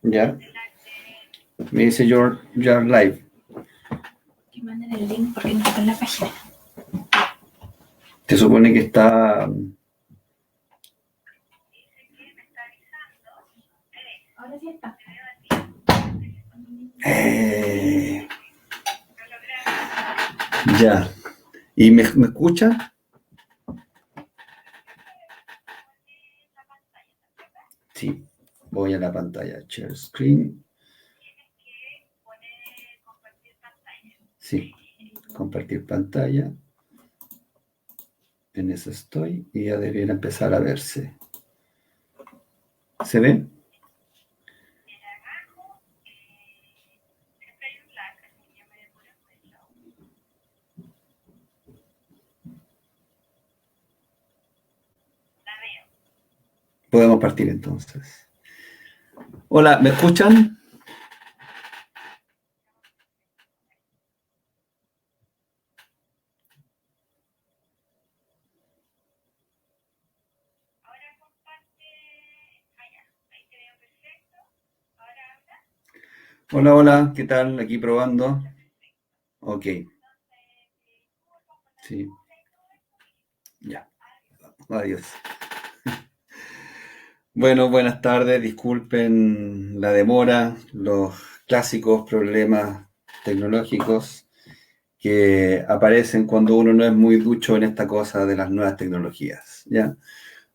Ya, me dice your live. Que manden el link porque no está en la página. Se supone que está. Ahora sí está. Ya. ¿Y me escucha? Sí. Voy a la pantalla. Share screen. Sí. Compartir pantalla. En eso estoy y ya debería empezar a verse. ¿Se ve? Podemos partir entonces. Hola, ¿me escuchan? Hola, hola, ¿qué tal? Aquí probando. Ok, sí, ya, adiós. Bueno, buenas tardes, disculpen la demora, los clásicos problemas tecnológicos que aparecen cuando uno no es muy ducho en esta cosa de las nuevas tecnologías, ¿ya?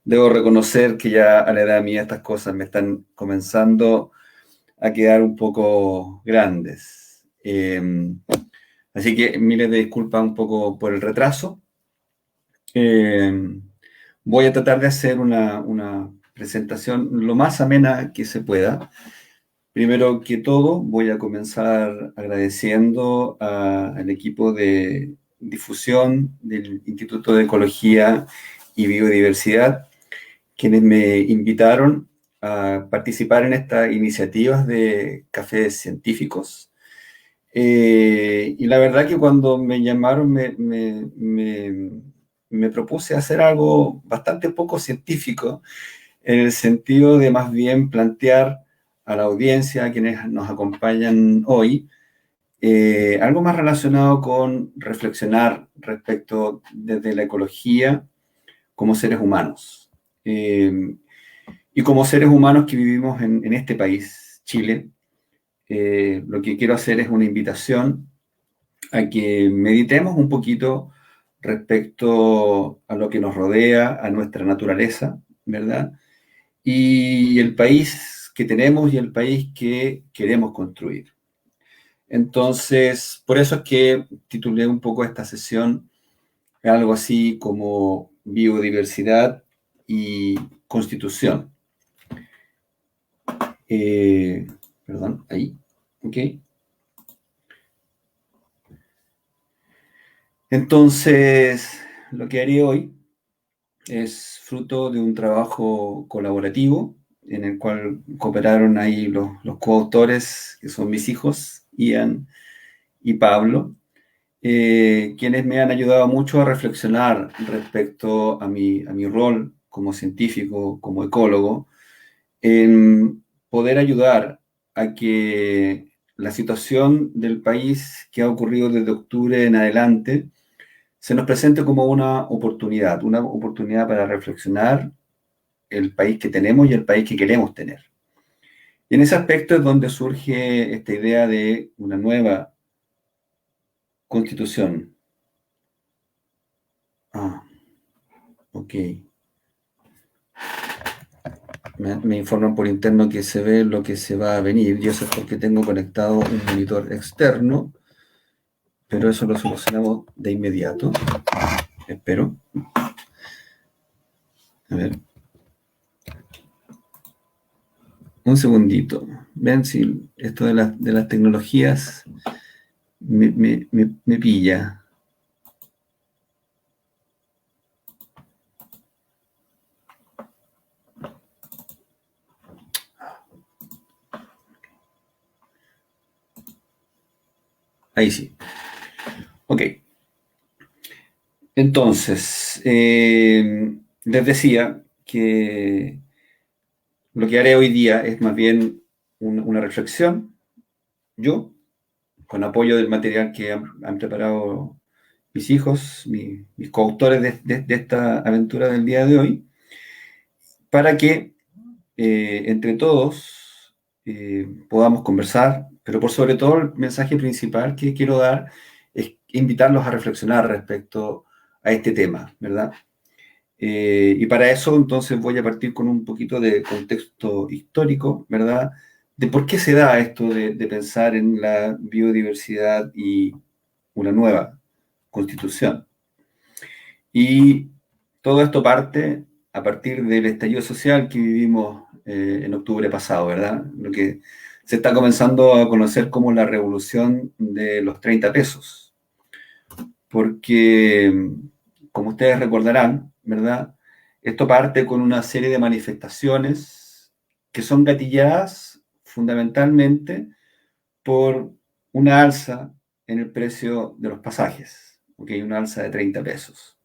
Debo reconocer que ya a la edad mía estas cosas me están comenzando a quedar un poco grandes. Así que miles de disculpas un poco por el retraso. Eh, Voy a tratar de hacer una presentación lo más amena que se pueda. Primero que todo, voy a comenzar agradeciendo al equipo de difusión del Instituto de Ecología y Biodiversidad, quienes me invitaron a participar en estas iniciativas de cafés científicos. Y la verdad que cuando me llamaron me propuse hacer algo bastante poco científico, en el sentido de más bien plantear a la audiencia, a quienes nos acompañan hoy, algo más relacionado con reflexionar respecto desde la ecología como seres humanos. Y como seres humanos que vivimos en este país, Chile, lo que quiero hacer es una invitación a que meditemos un poquito respecto a lo que nos rodea, a nuestra naturaleza, ¿verdad? Y el país que tenemos y el país que queremos construir. Entonces, por eso es que titulé un poco esta sesión algo así como biodiversidad y constitución. Eh, Perdón, ahí, ok. Entonces, lo que haré hoy es fruto de un trabajo colaborativo en el cual cooperaron ahí los coautores, que son mis hijos, Ian y Pablo, quienes me han ayudado mucho a reflexionar respecto a mi rol como científico, como ecólogo, en poder ayudar a que la situación del país que ha ocurrido desde octubre en adelante se nos presente como una oportunidad para reflexionar el país que tenemos y el país que queremos tener. Y en ese aspecto es donde surge esta idea de una nueva constitución. Ah, ok. Me informan por interno que se ve lo que se va a venir, y eso es porque tengo conectado un monitor externo, pero eso lo solucionamos de inmediato. Espero. A ver. Un segundito. Vean si esto de las tecnologías me pilla. Ahí sí. Ok. Entonces, les decía que lo que haré hoy día es más bien una reflexión, yo, con apoyo del material que han preparado mis hijos, mis coautores de esta aventura del día de hoy, para que entre todos podamos conversar, pero por sobre todo el mensaje principal que quiero dar es invitarlos a reflexionar respecto a este tema, ¿verdad? Y para eso entonces voy a partir con un poquito de contexto histórico, ¿verdad? De por qué se da esto de pensar en la biodiversidad y una nueva constitución. Y todo esto parte a partir del estallido social que vivimos en octubre pasado, ¿verdad? Lo que se está comenzando a conocer como la revolución de los 30 pesos. Porque, como ustedes recordarán, ¿verdad? Esto parte con una serie de manifestaciones que son gatilladas fundamentalmente por una alza en el precio de los pasajes, ¿ok? Una alza de 30 pesos.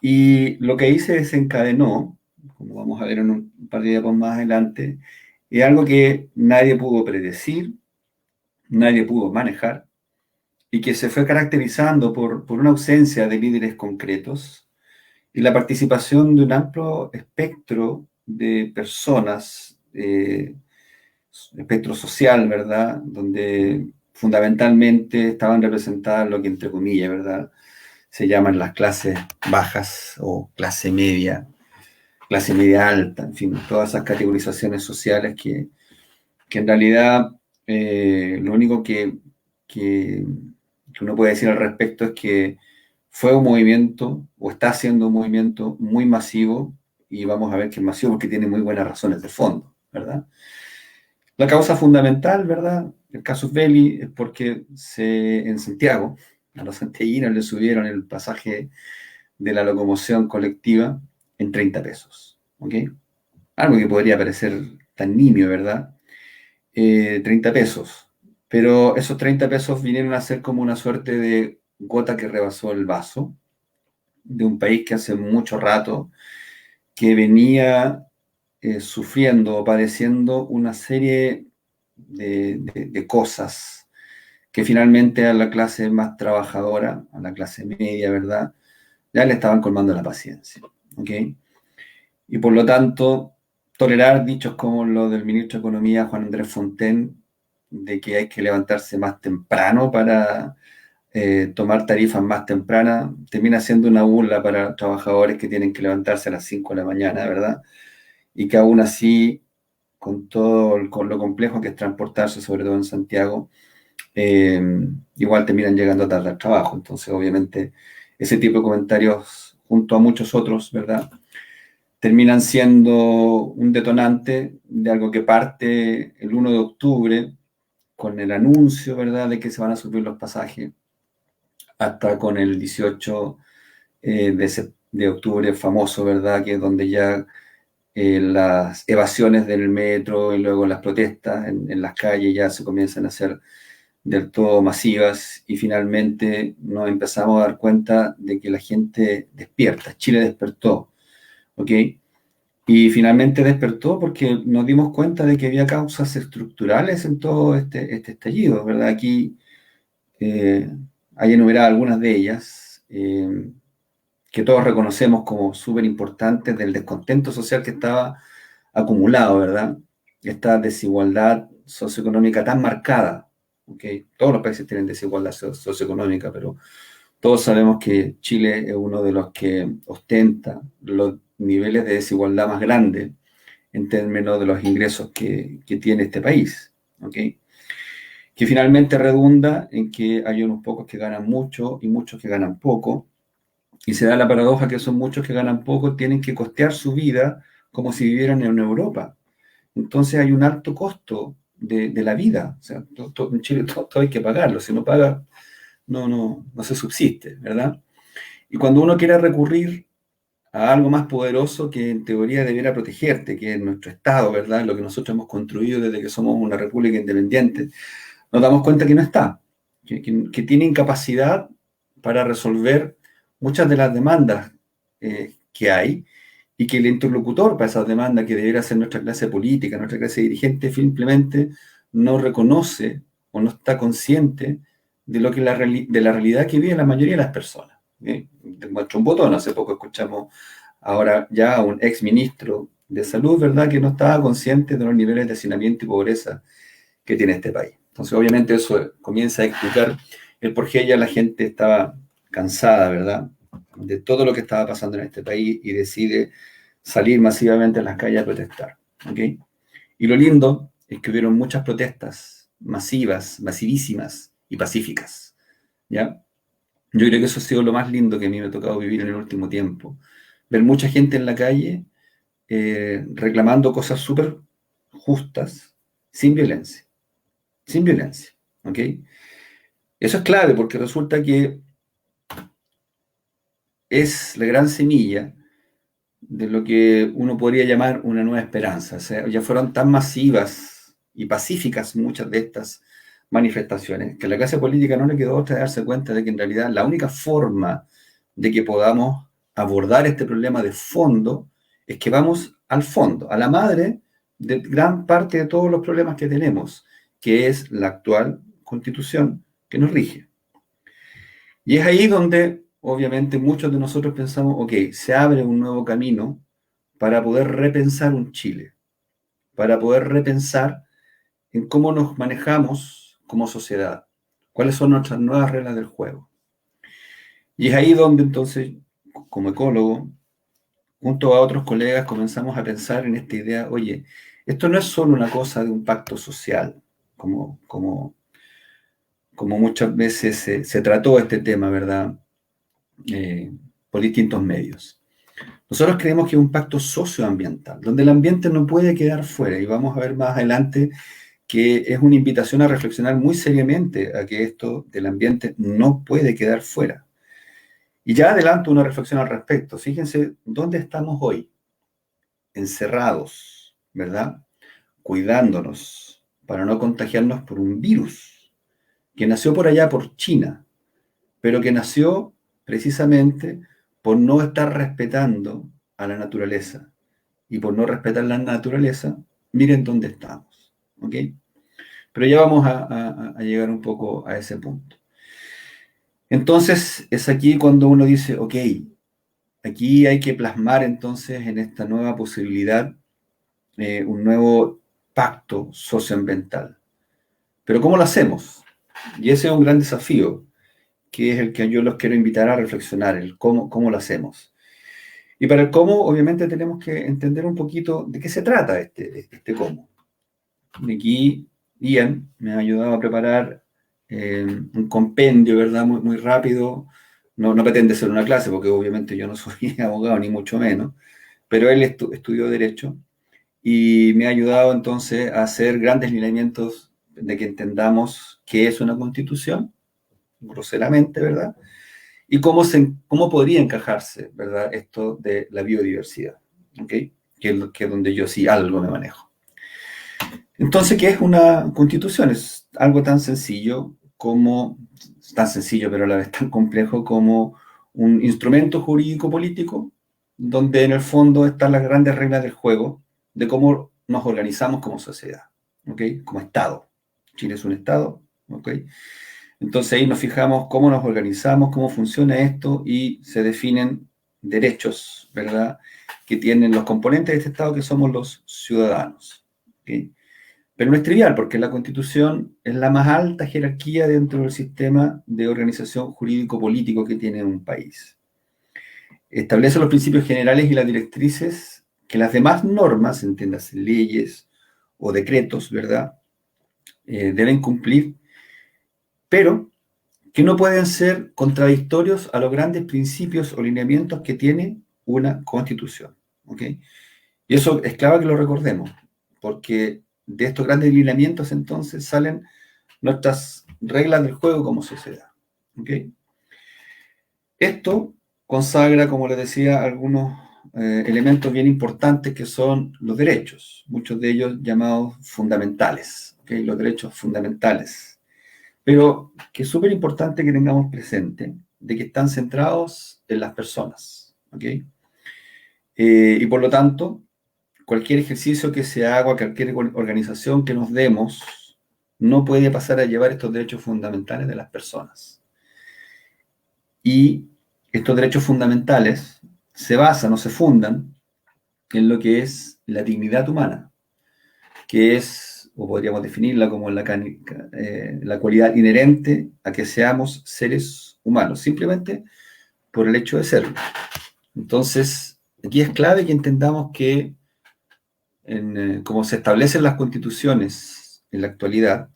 Y lo que ahí se desencadenó, como vamos a ver en un par de días más adelante, es algo que nadie pudo predecir, nadie pudo manejar, y que se fue caracterizando por una ausencia de líderes concretos y la participación de un amplio espectro de personas, espectro social, ¿verdad? Donde fundamentalmente estaban representadas lo que entre comillas, ¿verdad? Se llaman las clases bajas o clase media alta, en fin, todas esas categorizaciones sociales que en realidad lo único que uno puede decir al respecto es que fue un movimiento o está siendo un movimiento muy masivo y vamos a ver que es masivo porque tiene muy buenas razones de fondo, ¿verdad? La causa fundamental, ¿verdad? El casus belli es porque en Santiago a los santiaguinos le subieron el pasaje de la locomoción colectiva en 30 pesos, ¿ok? Algo que podría parecer tan nimio, ¿verdad? 30 pesos. Pero esos 30 pesos vinieron a ser como una suerte de gota que rebasó el vaso de un país que hace mucho rato que venía sufriendo o padeciendo una serie de cosas que finalmente a la clase más trabajadora, a la clase media, ¿verdad? Ya le estaban colmando la paciencia, ¿ok? Y por lo tanto, tolerar dichos como los del ministro de Economía, Juan Andrés Fontaine, de que hay que levantarse más temprano para tomar tarifas más tempranas, termina siendo una burla para trabajadores que tienen que levantarse a las 5 de la mañana, ¿verdad? Y que aún así, con lo complejo que es transportarse, sobre todo en Santiago, eh, igual terminan llegando tarde al trabajo. Entonces, obviamente, ese tipo de comentarios, junto a muchos otros, ¿verdad? Terminan siendo un detonante de algo que parte el 1 de octubre con el anuncio, ¿verdad?, de que se van a subir los pasajes, hasta con el 18 de octubre famoso, ¿verdad?, que es donde ya las evasiones del metro y luego las protestas en las calles ya se comienzan a hacer del todo masivas y finalmente nos empezamos a dar cuenta de que la gente despierta, Chile despertó, ¿ok? Y finalmente despertó porque nos dimos cuenta de que había causas estructurales en todo este estallido, ¿verdad? Aquí hay enumeradas algunas de ellas que todos reconocemos como súper importantes del descontento social que estaba acumulado, ¿verdad? Esta desigualdad socioeconómica tan marcada, ¿ok? Todos los países tienen desigualdad socioeconómica, pero todos sabemos que Chile es uno de los que ostenta los niveles de desigualdad más grandes en términos de los ingresos que tiene este país, ¿ok? Que finalmente redunda en que hay unos pocos que ganan mucho y muchos que ganan poco, y se da la paradoja que son muchos que ganan poco, tienen que costear su vida como si vivieran en Europa. Entonces hay un alto costo de la vida. O sea, en Chile todo hay que pagarlo. Si no paga, no se subsiste, ¿verdad? Y cuando uno quiere recurrir a algo más poderoso que en teoría debiera protegerte, que es nuestro Estado, ¿verdad? Lo que nosotros hemos construido desde que somos una república independiente, nos damos cuenta que no está, que tiene incapacidad para resolver muchas de las demandas que hay, y que el interlocutor para esas demandas, que debería ser nuestra clase política, nuestra clase dirigente, simplemente no reconoce o no está consciente de lo que de la realidad que vive la mayoría de las personas. ¿Okay? Te muestro un botón, hace poco escuchamos ahora ya a un ex ministro de salud, ¿verdad?, que no estaba consciente de los niveles de hacinamiento y pobreza que tiene este país. Entonces, obviamente, eso comienza a explicar el por qué ya la gente estaba cansada, ¿verdad?, de todo lo que estaba pasando en este país y decide salir masivamente a las calles a protestar. ¿Okay? Y lo lindo es que hubieron muchas protestas masivas, masivísimas y pacíficas. ¿Ya? Yo creo que eso ha sido lo más lindo que a mí me ha tocado vivir en el último tiempo. Ver mucha gente en la calle reclamando cosas súper justas, sin violencia. Sin violencia. ¿Ok? Eso es clave porque resulta que es la gran semilla de lo que uno podría llamar una nueva esperanza. O sea, ya fueron tan masivas y pacíficas muchas de estas manifestaciones que a la clase política no le quedó otra de darse cuenta de que en realidad la única forma de que podamos abordar este problema de fondo es que vamos al fondo, a la madre de gran parte de todos los problemas que tenemos, que es la actual constitución que nos rige. Y es ahí donde, obviamente, muchos de nosotros pensamos, ok, se abre un nuevo camino para poder repensar un Chile, para poder repensar en cómo nos manejamos como sociedad, cuáles son nuestras nuevas reglas del juego. Y es ahí donde entonces, como ecólogo, junto a otros colegas, comenzamos a pensar en esta idea, oye, esto no es solo una cosa de un pacto social, como muchas veces se trató este tema, ¿verdad? Eh, por distintos medios. Nosotros creemos que es un pacto socioambiental, donde el ambiente no puede quedar fuera, y vamos a ver más adelante que es una invitación a reflexionar muy seriamente a que esto del ambiente no puede quedar fuera. Y ya adelanto una reflexión al respecto. Fíjense dónde estamos hoy, encerrados, ¿verdad? Cuidándonos para no contagiarnos por un virus que nació por allá, por China, pero que nació precisamente por no estar respetando a la naturaleza. Y por no respetar la naturaleza, miren dónde estamos. ¿Ok? Pero ya vamos a llegar un poco a ese punto. Entonces, es aquí cuando uno dice, ok, aquí hay que plasmar entonces en esta nueva posibilidad un nuevo pacto socioambiental. Pero ¿cómo lo hacemos? Y ese es un gran desafío, que es el que yo los quiero invitar a reflexionar, el cómo lo hacemos. Y para el cómo, obviamente, tenemos que entender un poquito de qué se trata este cómo. Y aquí Ian me ha ayudado a preparar un compendio, ¿verdad? Muy, muy rápido. No pretende ser una clase, porque obviamente yo no soy abogado, ni mucho menos, pero él estudió Derecho y me ha ayudado entonces a hacer grandes lineamientos de que entendamos qué es una constitución, groseramente, ¿verdad? Y cómo podría encajarse, ¿verdad?, esto de la biodiversidad, ¿ok? Que es donde yo sí algo me manejo. Entonces, ¿qué es una constitución? Es algo tan sencillo pero a la vez tan complejo como un instrumento jurídico político, donde en el fondo están las grandes reglas del juego de cómo nos organizamos como sociedad, ¿ok? Como Estado. Chile es un Estado, ¿ok? Entonces ahí nos fijamos cómo nos organizamos, cómo funciona esto y se definen derechos, ¿verdad?, que tienen los componentes de este Estado, que somos los ciudadanos. ¿Okay? Pero no es trivial, porque la Constitución es la más alta jerarquía dentro del sistema de organización jurídico-político que tiene un país. Establece los principios generales y las directrices que las demás normas, entiéndase leyes o decretos, ¿verdad?, deben cumplir, pero que no pueden ser contradictorios a los grandes principios o lineamientos que tiene una Constitución. ¿Ok? Y eso es clave que lo recordemos, porque de estos grandes lineamientos entonces salen nuestras reglas del juego como sociedad. ¿Ok? Esto consagra, como les decía, algunos elementos bien importantes que son los derechos, muchos de ellos llamados fundamentales, ¿ok? Los derechos fundamentales. Pero que es súper importante que tengamos presente de que están centrados en las personas, ¿ok? Y por lo tanto, cualquier ejercicio que se haga, cualquier organización que nos demos, no puede pasar a llevar estos derechos fundamentales de las personas. Y estos derechos fundamentales se basan o se fundan en lo que es la dignidad humana, que es, o podríamos definirla como la cualidad inherente a que seamos seres humanos, simplemente por el hecho de serlo. Entonces, aquí es clave que entendamos que, como se establecen las constituciones en la actualidad,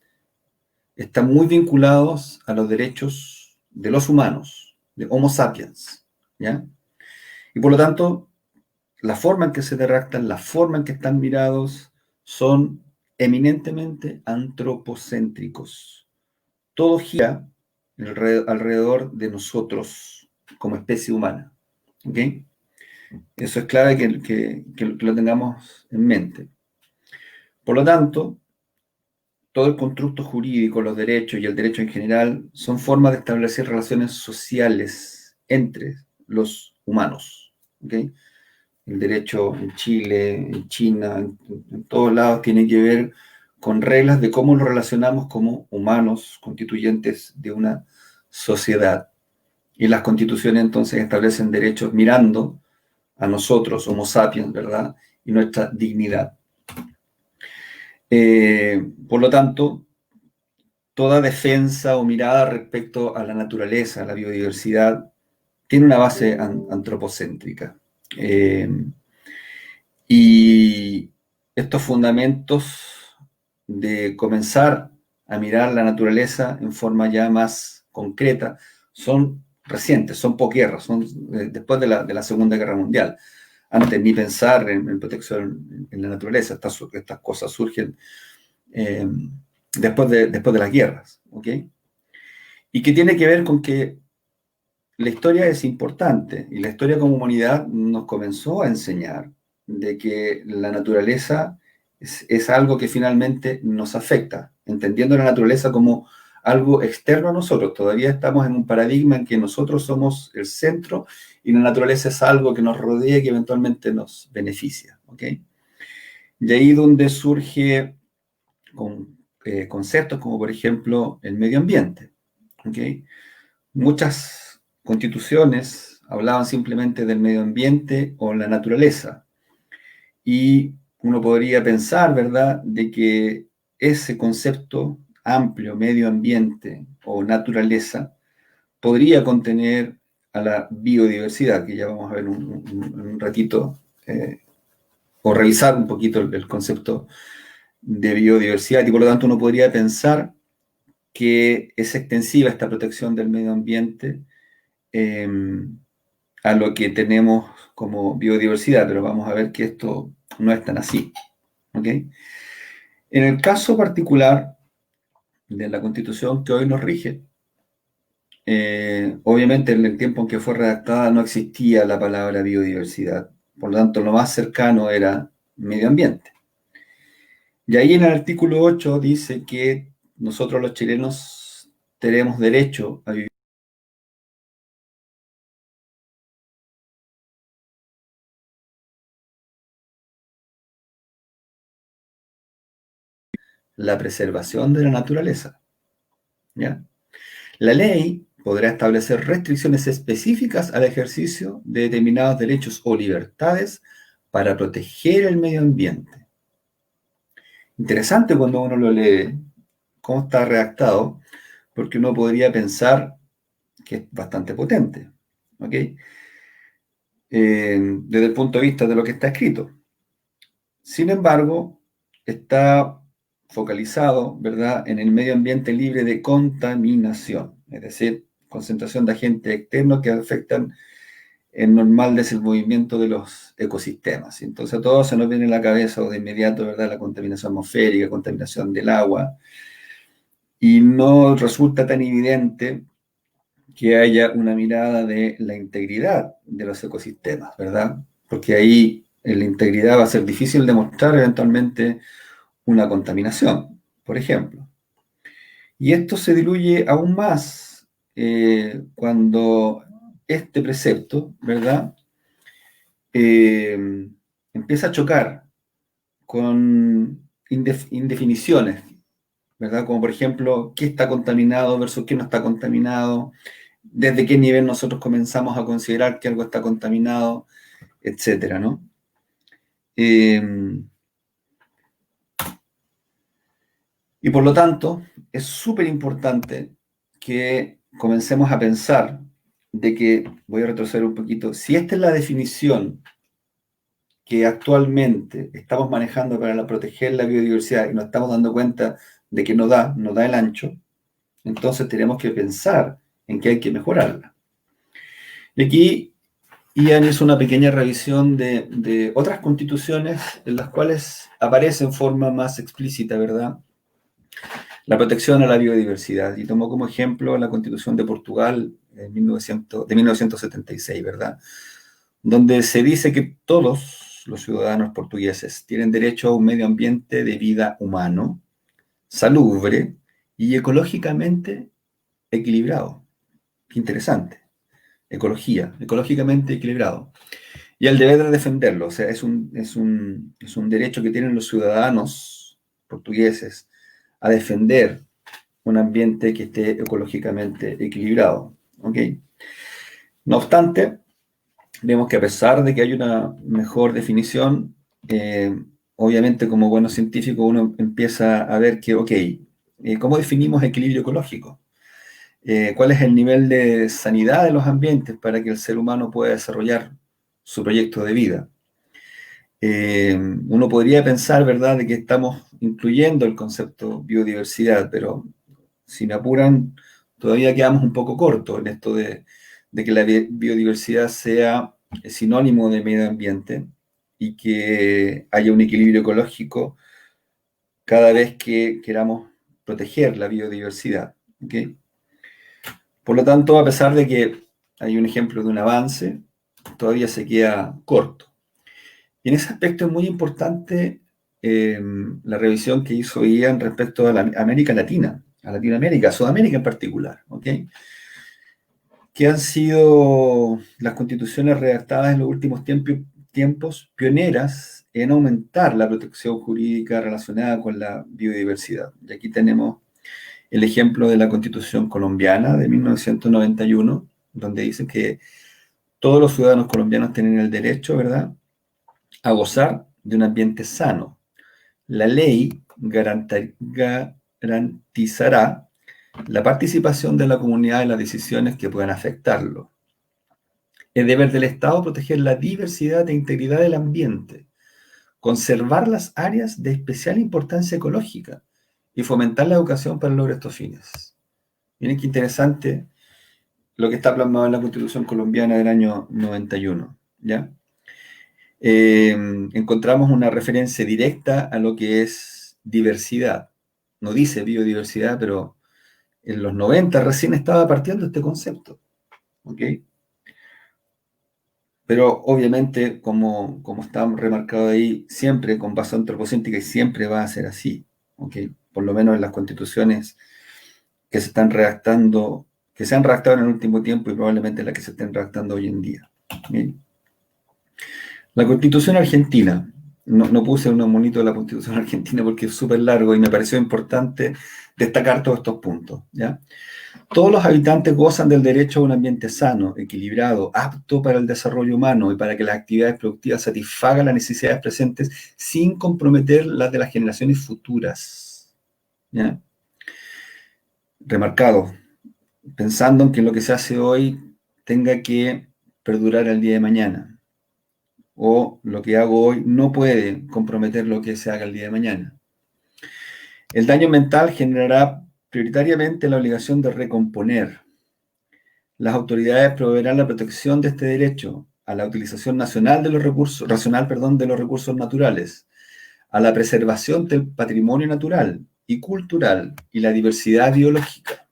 están muy vinculados a los derechos de los humanos, de Homo sapiens, ¿ya? Y por lo tanto, la forma en que se redactan, la forma en que están mirados, son eminentemente antropocéntricos. Todo gira alrededor de nosotros como especie humana. ¿Ok? Eso es clave que lo tengamos en mente. Por lo tanto, todo el constructo jurídico, los derechos y el derecho en general son formas de establecer relaciones sociales entre los humanos. ¿Ok? El derecho en Chile, en China, en todos lados, tiene que ver con reglas de cómo nos relacionamos como humanos constituyentes de una sociedad. Y las constituciones entonces establecen derechos mirando a nosotros, Homo sapiens, ¿verdad? Y nuestra dignidad. Por lo tanto, toda defensa o mirada respecto a la naturaleza, a la biodiversidad, tiene una base antropocéntrica. Y estos fundamentos de comenzar a mirar la naturaleza en forma ya más concreta son recientes, son posguerra, son después de la Segunda Guerra Mundial. Antes ni pensar en protección en la naturaleza, estas cosas surgen después de las guerras. ¿Ok? Y que tiene que ver con que la historia es importante y la historia como humanidad nos comenzó a enseñar de que la naturaleza es algo que finalmente nos afecta, entendiendo la naturaleza como algo externo a nosotros. Todavía estamos en un paradigma en que nosotros somos el centro y la naturaleza es algo que nos rodea y que eventualmente nos beneficia. ¿Ok? Y ahí donde surge con conceptos como por ejemplo el medio ambiente. ¿Ok? Muchas constituciones hablaban simplemente del medio ambiente o la naturaleza. Y uno podría pensar, ¿verdad?, de que ese concepto amplio, medio ambiente o naturaleza, podría contener a la biodiversidad, que ya vamos a ver en un ratito, o revisar un poquito el concepto de biodiversidad. Y por lo tanto uno podría pensar que es extensiva esta protección del medio ambiente a lo que tenemos como biodiversidad, pero vamos a ver que esto no es tan así. ¿Ok? En el caso particular de la Constitución que hoy nos rige, obviamente en el tiempo en que fue redactada no existía la palabra biodiversidad, por lo tanto lo más cercano era medio ambiente. Y ahí en el artículo 8 dice que nosotros los chilenos tenemos derecho a vivir la preservación de la naturaleza. ¿Ya? La ley podrá establecer restricciones específicas al ejercicio de determinados derechos o libertades para proteger el medio ambiente. Interesante cuando uno lo lee, cómo está redactado, porque uno podría pensar que es bastante potente, ¿ok? Desde el punto de vista de lo que está escrito. Sin embargo, está focalizado, ¿verdad?, en el medio ambiente libre de contaminación, es decir, concentración de agentes externos que afectan el normal desenvolvimiento de los ecosistemas. Entonces a todos se nos viene a la cabeza o de inmediato, ¿verdad?, la contaminación atmosférica, contaminación del agua, y no resulta tan evidente que haya una mirada de la integridad de los ecosistemas, ¿verdad? Porque ahí en la integridad va a ser difícil demostrar eventualmente una contaminación, por ejemplo. Y esto se diluye aún más cuando este precepto, ¿verdad?, empieza a chocar con indefiniciones, ¿verdad? Como por ejemplo, qué está contaminado versus qué no está contaminado, desde qué nivel nosotros comenzamos a considerar que algo está contaminado, etcétera, ¿no? Eh, y por lo tanto, es súper importante que comencemos a pensar de que, voy a retroceder un poquito, si esta es la definición que actualmente estamos manejando para proteger la biodiversidad y nos estamos dando cuenta de que no da el ancho, entonces tenemos que pensar en que hay que mejorarla. Y aquí Ian hizo una pequeña revisión de otras constituciones en las cuales aparece en forma más explícita, ¿verdad?, la protección a la biodiversidad. Y tomó como ejemplo la Constitución de Portugal de 1976, ¿verdad?, donde se dice que todos los ciudadanos portugueses tienen derecho a un medio ambiente de vida humano, salubre y ecológicamente equilibrado. Qué interesante. Ecológicamente equilibrado. Y el deber de defenderlo, o sea, es un derecho que tienen los ciudadanos portugueses a defender un ambiente que esté ecológicamente equilibrado. ¿Ok? No obstante, vemos que a pesar de que hay una mejor definición, obviamente como buenos científicos uno empieza a ver que, ok, ¿cómo definimos equilibrio ecológico? ¿Cuál es el nivel de sanidad de los ambientes para que el ser humano pueda desarrollar su proyecto de vida? Uno podría pensar, ¿verdad?, de que estamos incluyendo el concepto biodiversidad, pero si me apuran, todavía quedamos un poco cortos en esto de que la biodiversidad sea sinónimo de medio ambiente y que haya un equilibrio ecológico cada vez que queramos proteger la biodiversidad. ¿Okay? Por lo tanto, a pesar de que hay un ejemplo de un avance, todavía se queda corto. Y en ese aspecto es muy importante la revisión que hizo Ian respecto a la América Latina, a Latinoamérica, a Sudamérica en particular, ¿ok? Que han sido las constituciones redactadas en los últimos tiempos pioneras en aumentar la protección jurídica relacionada con la biodiversidad. Y aquí tenemos el ejemplo de la Constitución colombiana de 1991, donde dice que todos los ciudadanos colombianos tienen el derecho, ¿verdad?, a gozar de un ambiente sano. La ley garantizará la participación de la comunidad en las decisiones que puedan afectarlo. Es deber del Estado proteger la diversidad e integridad del ambiente, conservar las áreas de especial importancia ecológica y fomentar la educación para lograr estos fines. Miren qué interesante lo que está plasmado en la Constitución colombiana del año 91, ¿ya? Encontramos una referencia directa a lo que es diversidad. No dice biodiversidad, pero en los 90 recién estaba partiendo este concepto. ¿Ok? Pero obviamente, como está remarcado ahí, siempre con base antropocéntrica y siempre va a ser así. ¿Ok? Por lo menos en las constituciones que se están redactando, que se han redactado en el último tiempo y probablemente las que se estén redactando hoy en día. ¿Ok? La Constitución argentina, no puse un monito de la Constitución argentina porque es súper largo y me pareció importante destacar todos estos puntos, ¿ya? Todos los habitantes gozan del derecho a un ambiente sano, equilibrado, apto para el desarrollo humano y para que las actividades productivas satisfagan las necesidades presentes sin comprometer las de las generaciones futuras, ¿ya? Remarcado, pensando en que lo que se hace hoy tenga que perdurar el día de mañana, o lo que hago hoy no puede comprometer lo que se haga el día de mañana. El daño ambiental generará prioritariamente la obligación de recomponer. Las autoridades proveerán la protección de este derecho a la utilización racional de los recursos naturales, a la preservación del patrimonio natural y cultural y la diversidad biológica,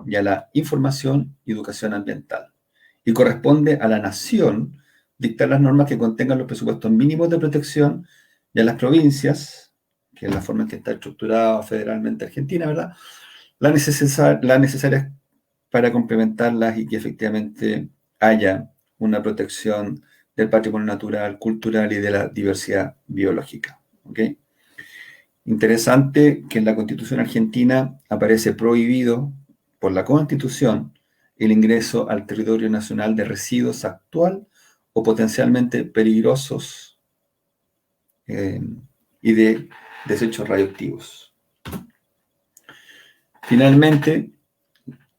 y a la información y educación ambiental. Y corresponde a la nación dictar las normas que contengan los presupuestos mínimos de protección y a las provincias, que es la forma en que está estructurada federalmente Argentina, ¿verdad?, las necesarias para complementarlas y que efectivamente haya una protección del patrimonio natural, cultural y de la diversidad biológica. ¿Ok? Interesante que en la Constitución argentina aparece prohibido por la Constitución el ingreso al territorio nacional de residuos actual o potencialmente peligrosos y de desechos radioactivos. Finalmente,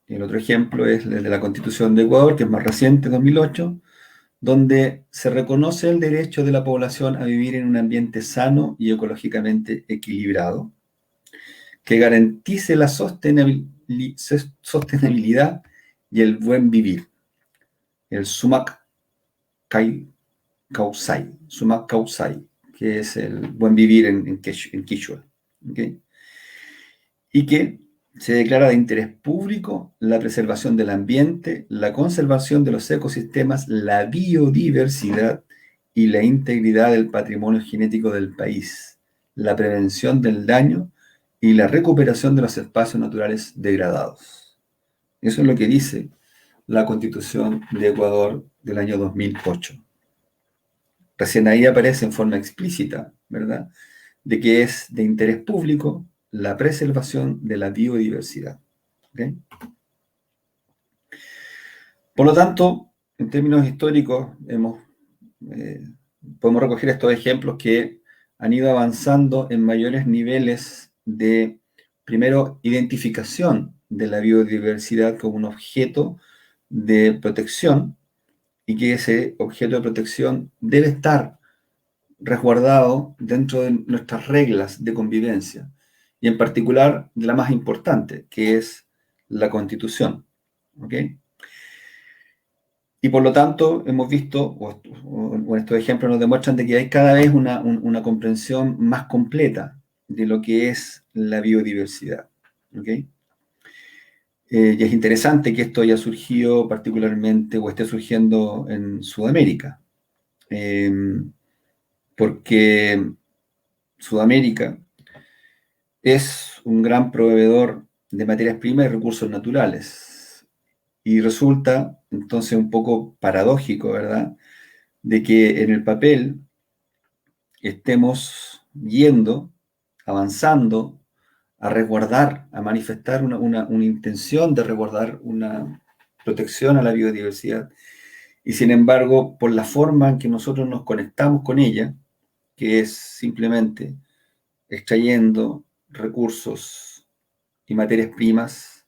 el otro ejemplo es el de la Constitución de Ecuador, que es más reciente, 2008, donde se reconoce el derecho de la población a vivir en un ambiente sano y ecológicamente equilibrado, que garantice la sostenibilidad y el buen vivir, el sumac causai, que es el buen vivir en Quichua, ¿okay? Y que se declara de interés público la preservación del ambiente, la conservación de los ecosistemas, la biodiversidad y la integridad del patrimonio genético del país, la prevención del daño y la recuperación de los espacios naturales degradados. Eso es lo que dice la Constitución de Ecuador del año 2008. Recién ahí aparece en forma explícita, ¿verdad?, de que es de interés público la preservación de la biodiversidad. ¿Okay? Por lo tanto, en términos históricos, podemos recoger estos ejemplos que han ido avanzando en mayores niveles de, primero, identificación de la biodiversidad como un objeto de protección y que ese objeto de protección debe estar resguardado dentro de nuestras reglas de convivencia y en particular de la más importante, que es la Constitución. ¿Ok? Y por lo tanto, hemos visto, o estos ejemplos nos demuestran de que hay cada vez una comprensión más completa de lo que es la biodiversidad. ¿Ok? Y es interesante que esto haya surgido particularmente o esté surgiendo en Sudamérica, porque Sudamérica es un gran proveedor de materias primas y recursos naturales. Y resulta entonces un poco paradójico, ¿verdad?, de que en el papel estemos yendo, avanzando, a resguardar, a manifestar una intención de resguardar una protección a la biodiversidad. Y sin embargo, por la forma en que nosotros nos conectamos con ella, que es simplemente extrayendo recursos y materias primas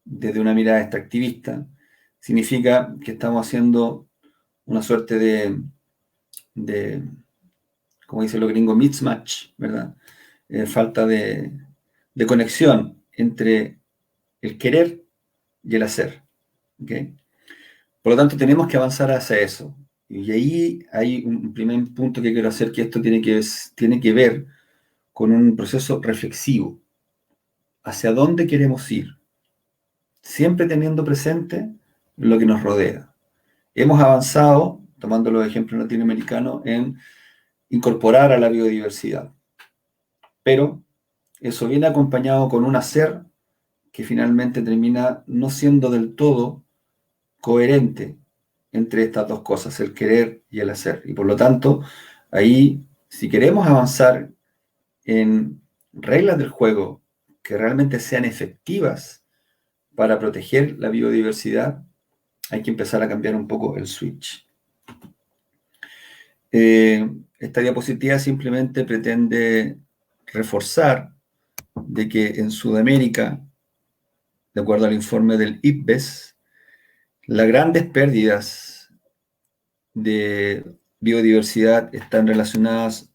desde una mirada extractivista, significa que estamos haciendo una suerte de como dicen los gringos, mismatch, ¿verdad? Falta de conexión entre el querer y el hacer. ¿Okay? Por lo tanto, tenemos que avanzar hacia eso. Y ahí hay un primer punto que quiero hacer, que esto tiene que ver con un proceso reflexivo. ¿Hacia dónde queremos ir? Siempre teniendo presente lo que nos rodea. Hemos avanzado, tomando los ejemplos latinoamericanos, en incorporar a la biodiversidad. Pero eso viene acompañado con un hacer que finalmente termina no siendo del todo coherente entre estas dos cosas, el querer y el hacer. Y por lo tanto, ahí, si queremos avanzar en reglas del juego que realmente sean efectivas para proteger la biodiversidad, hay que empezar a cambiar un poco el switch. Esta diapositiva simplemente pretende reforzar de que en Sudamérica, de acuerdo al informe del IPBES, las grandes pérdidas de biodiversidad están relacionadas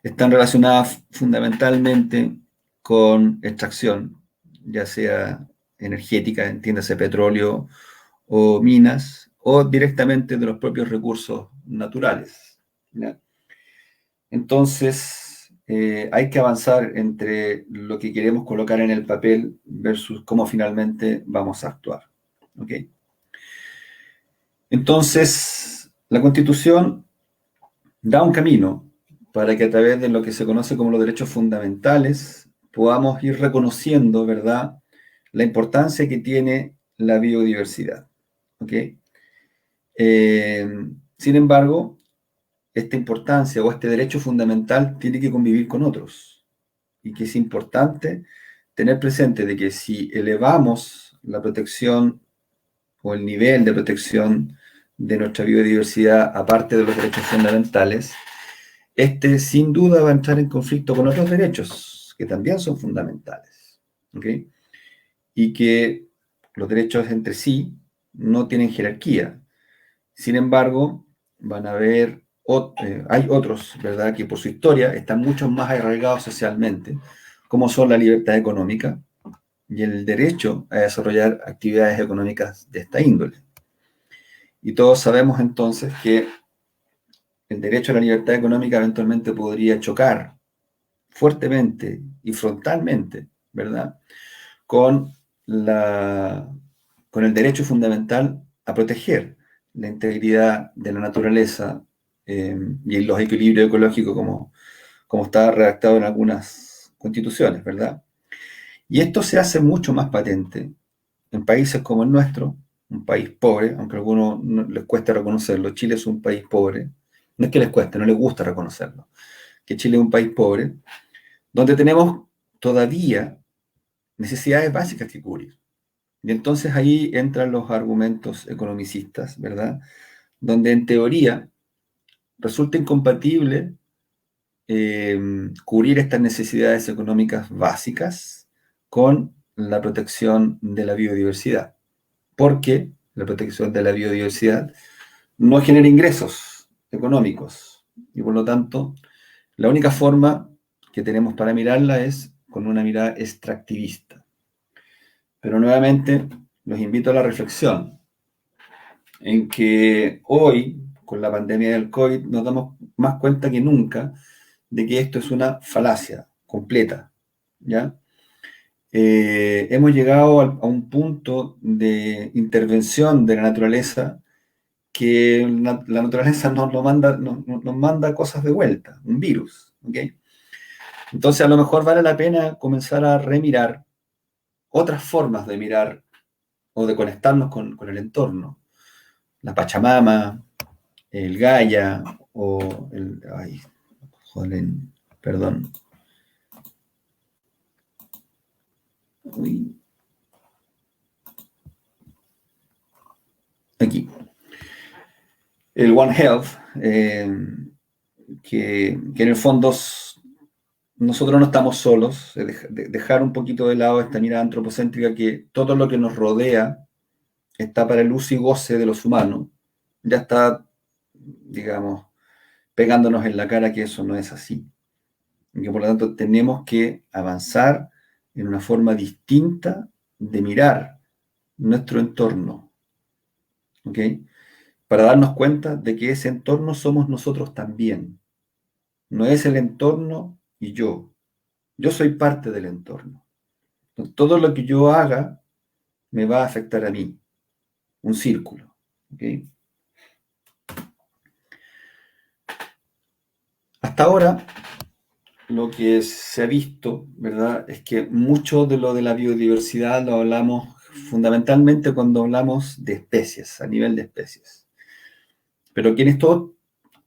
están relacionadas fundamentalmente con extracción, ya sea energética, entiéndase petróleo o minas, o directamente de los propios recursos naturales, ¿ya? Entonces, hay que avanzar entre lo que queremos colocar en el papel versus cómo finalmente vamos a actuar. ¿Ok? Entonces, la Constitución da un camino para que a través de lo que se conoce como los derechos fundamentales podamos ir reconociendo, ¿verdad?, la importancia que tiene la biodiversidad. ¿Ok? Sin embargo, esta importancia o este derecho fundamental tiene que convivir con otros. Y que es importante tener presente de que si elevamos la protección o el nivel de protección de nuestra biodiversidad, aparte de los derechos fundamentales, este sin duda va a entrar en conflicto con otros derechos que también son fundamentales. ¿Ok? Y que los derechos entre sí no tienen jerarquía. Sin embargo, van a haber, hay otros, ¿verdad?, que por su historia están mucho más arraigados socialmente, como son la libertad económica y el derecho a desarrollar actividades económicas de esta índole. Y todos sabemos entonces que el derecho a la libertad económica eventualmente podría chocar fuertemente y frontalmente, ¿verdad?, con, con el derecho fundamental a proteger la integridad de la naturaleza y los equilibrios ecológicos como está redactado en algunas constituciones, ¿verdad? Y esto se hace mucho más patente en países como el nuestro, un país pobre, aunque a algunos no les cuesta reconocerlo. Chile es un país pobre. No es que les cueste, no les gusta reconocerlo. Que Chile es un país pobre, donde tenemos todavía necesidades básicas que cubrir. Y entonces ahí entran los argumentos economicistas, ¿verdad? Donde en teoría resulta incompatible cubrir estas necesidades económicas básicas con la protección de la biodiversidad, porque la protección de la biodiversidad no genera ingresos económicos y por lo tanto la única forma que tenemos para mirarla es con una mirada extractivista. Pero nuevamente los invito a la reflexión en que hoy, con la pandemia del COVID, nos damos más cuenta que nunca de que esto es una falacia completa, ¿ya? Hemos llegado a un punto de intervención de la naturaleza que la naturaleza nos manda cosas de vuelta, un virus, ¿ok? Entonces a lo mejor vale la pena comenzar a remirar otras formas de mirar o de conectarnos con el entorno. La Pachamama, el Gaia o el... Ay, joder, perdón. Uy. Aquí. El One Health, que en el fondo nosotros no estamos solos, dejar un poquito de lado esta mirada antropocéntrica que todo lo que nos rodea está para el uso y goce de los humanos, ya está, digamos, pegándonos en la cara que eso no es así. Y que por lo tanto tenemos que avanzar en una forma distinta de mirar nuestro entorno, ¿ok? Para darnos cuenta de que ese entorno somos nosotros también. No es el entorno y yo. Yo soy parte del entorno. Entonces, todo lo que yo haga me va a afectar a mí. Un círculo, ¿ok? Hasta ahora, lo que se ha visto, ¿verdad?, es que mucho de lo de la biodiversidad lo hablamos fundamentalmente cuando hablamos de especies, a nivel de especies. Pero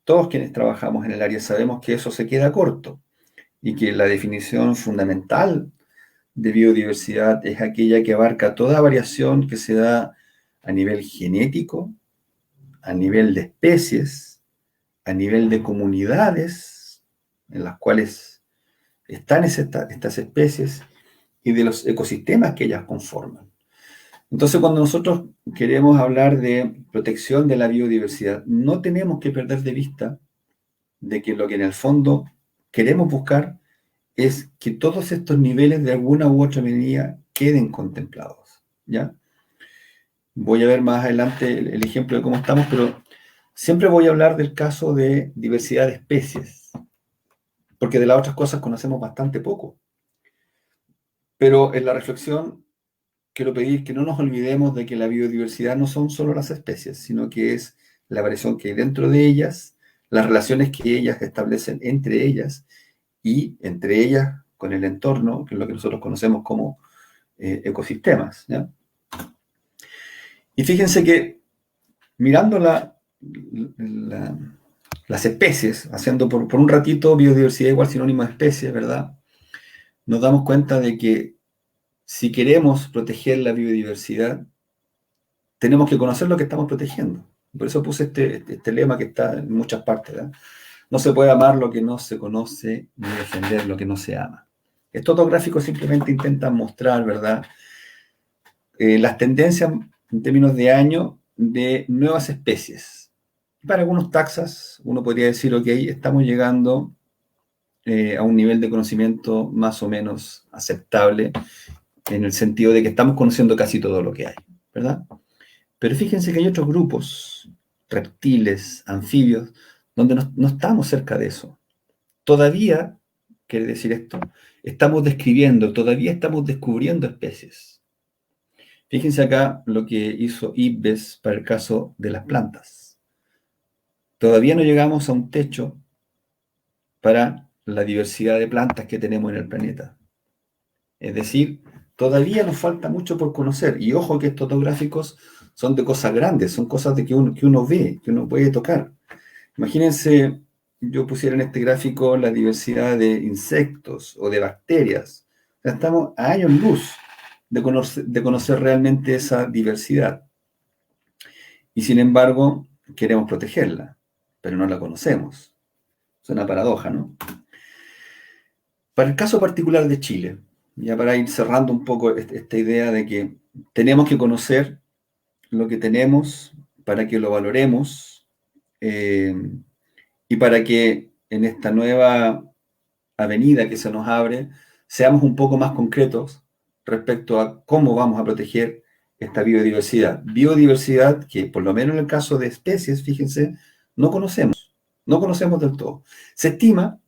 todos quienes trabajamos en el área sabemos que eso se queda corto y que la definición fundamental de biodiversidad es aquella que abarca toda variación que se da a nivel genético, a nivel de especies, a nivel de comunidades en las cuales están estas especies y de los ecosistemas que ellas conforman. Entonces, cuando nosotros queremos hablar de protección de la biodiversidad, no tenemos que perder de vista de que lo que en el fondo queremos buscar es que todos estos niveles de alguna u otra medida queden contemplados, ¿ya? Voy a ver más adelante el ejemplo de cómo estamos, pero siempre voy a hablar del caso de diversidad de especies, porque de las otras cosas conocemos bastante poco. Pero en la reflexión quiero pedir que no nos olvidemos de que la biodiversidad no son solo las especies, sino que es la variación que hay dentro de ellas, las relaciones que ellas establecen entre ellas y entre ellas con el entorno, que es lo que nosotros conocemos como ecosistemas, ¿ya? Y fíjense que mirando las especies, haciendo por un ratito biodiversidad igual sinónimo de especie, ¿verdad? Nos damos cuenta de que si queremos proteger la biodiversidad, tenemos que conocer lo que estamos protegiendo. Por eso puse este lema que está en muchas partes, ¿verdad? No se puede amar lo que no se conoce, ni defender lo que no se ama. Estos dos gráficos simplemente intentan mostrar, ¿verdad? Las tendencias en términos de año de nuevas especies. Para algunos taxas, uno podría decir, ok, estamos llegando a un nivel de conocimiento más o menos aceptable, en el sentido de que estamos conociendo casi todo lo que hay, ¿verdad? Pero fíjense que hay otros grupos, reptiles, anfibios, donde no estamos cerca de eso. Todavía, quiere decir esto, estamos describiendo, todavía estamos descubriendo especies. Fíjense acá lo que hizo Ives para el caso de las plantas. Todavía no llegamos a un techo para la diversidad de plantas que tenemos en el planeta. Es decir, todavía nos falta mucho por conocer. Y ojo que estos dos gráficos son de cosas grandes, son cosas de que uno ve, que uno puede tocar. Imagínense, yo pusiera en este gráfico la diversidad de insectos o de bacterias. O sea, estamos a años luz de conocer realmente esa diversidad. Y sin embargo, queremos protegerla, pero no la conocemos. Es una paradoja, ¿no? Para el caso particular de Chile, ya para ir cerrando un poco esta idea de que tenemos que conocer lo que tenemos para que lo valoremos eh, y para que en esta nueva avenida que se nos abre seamos un poco más concretos respecto a cómo vamos a proteger esta biodiversidad. Biodiversidad que, por lo menos en el caso de especies, fíjense, no conocemos del todo. Se estima,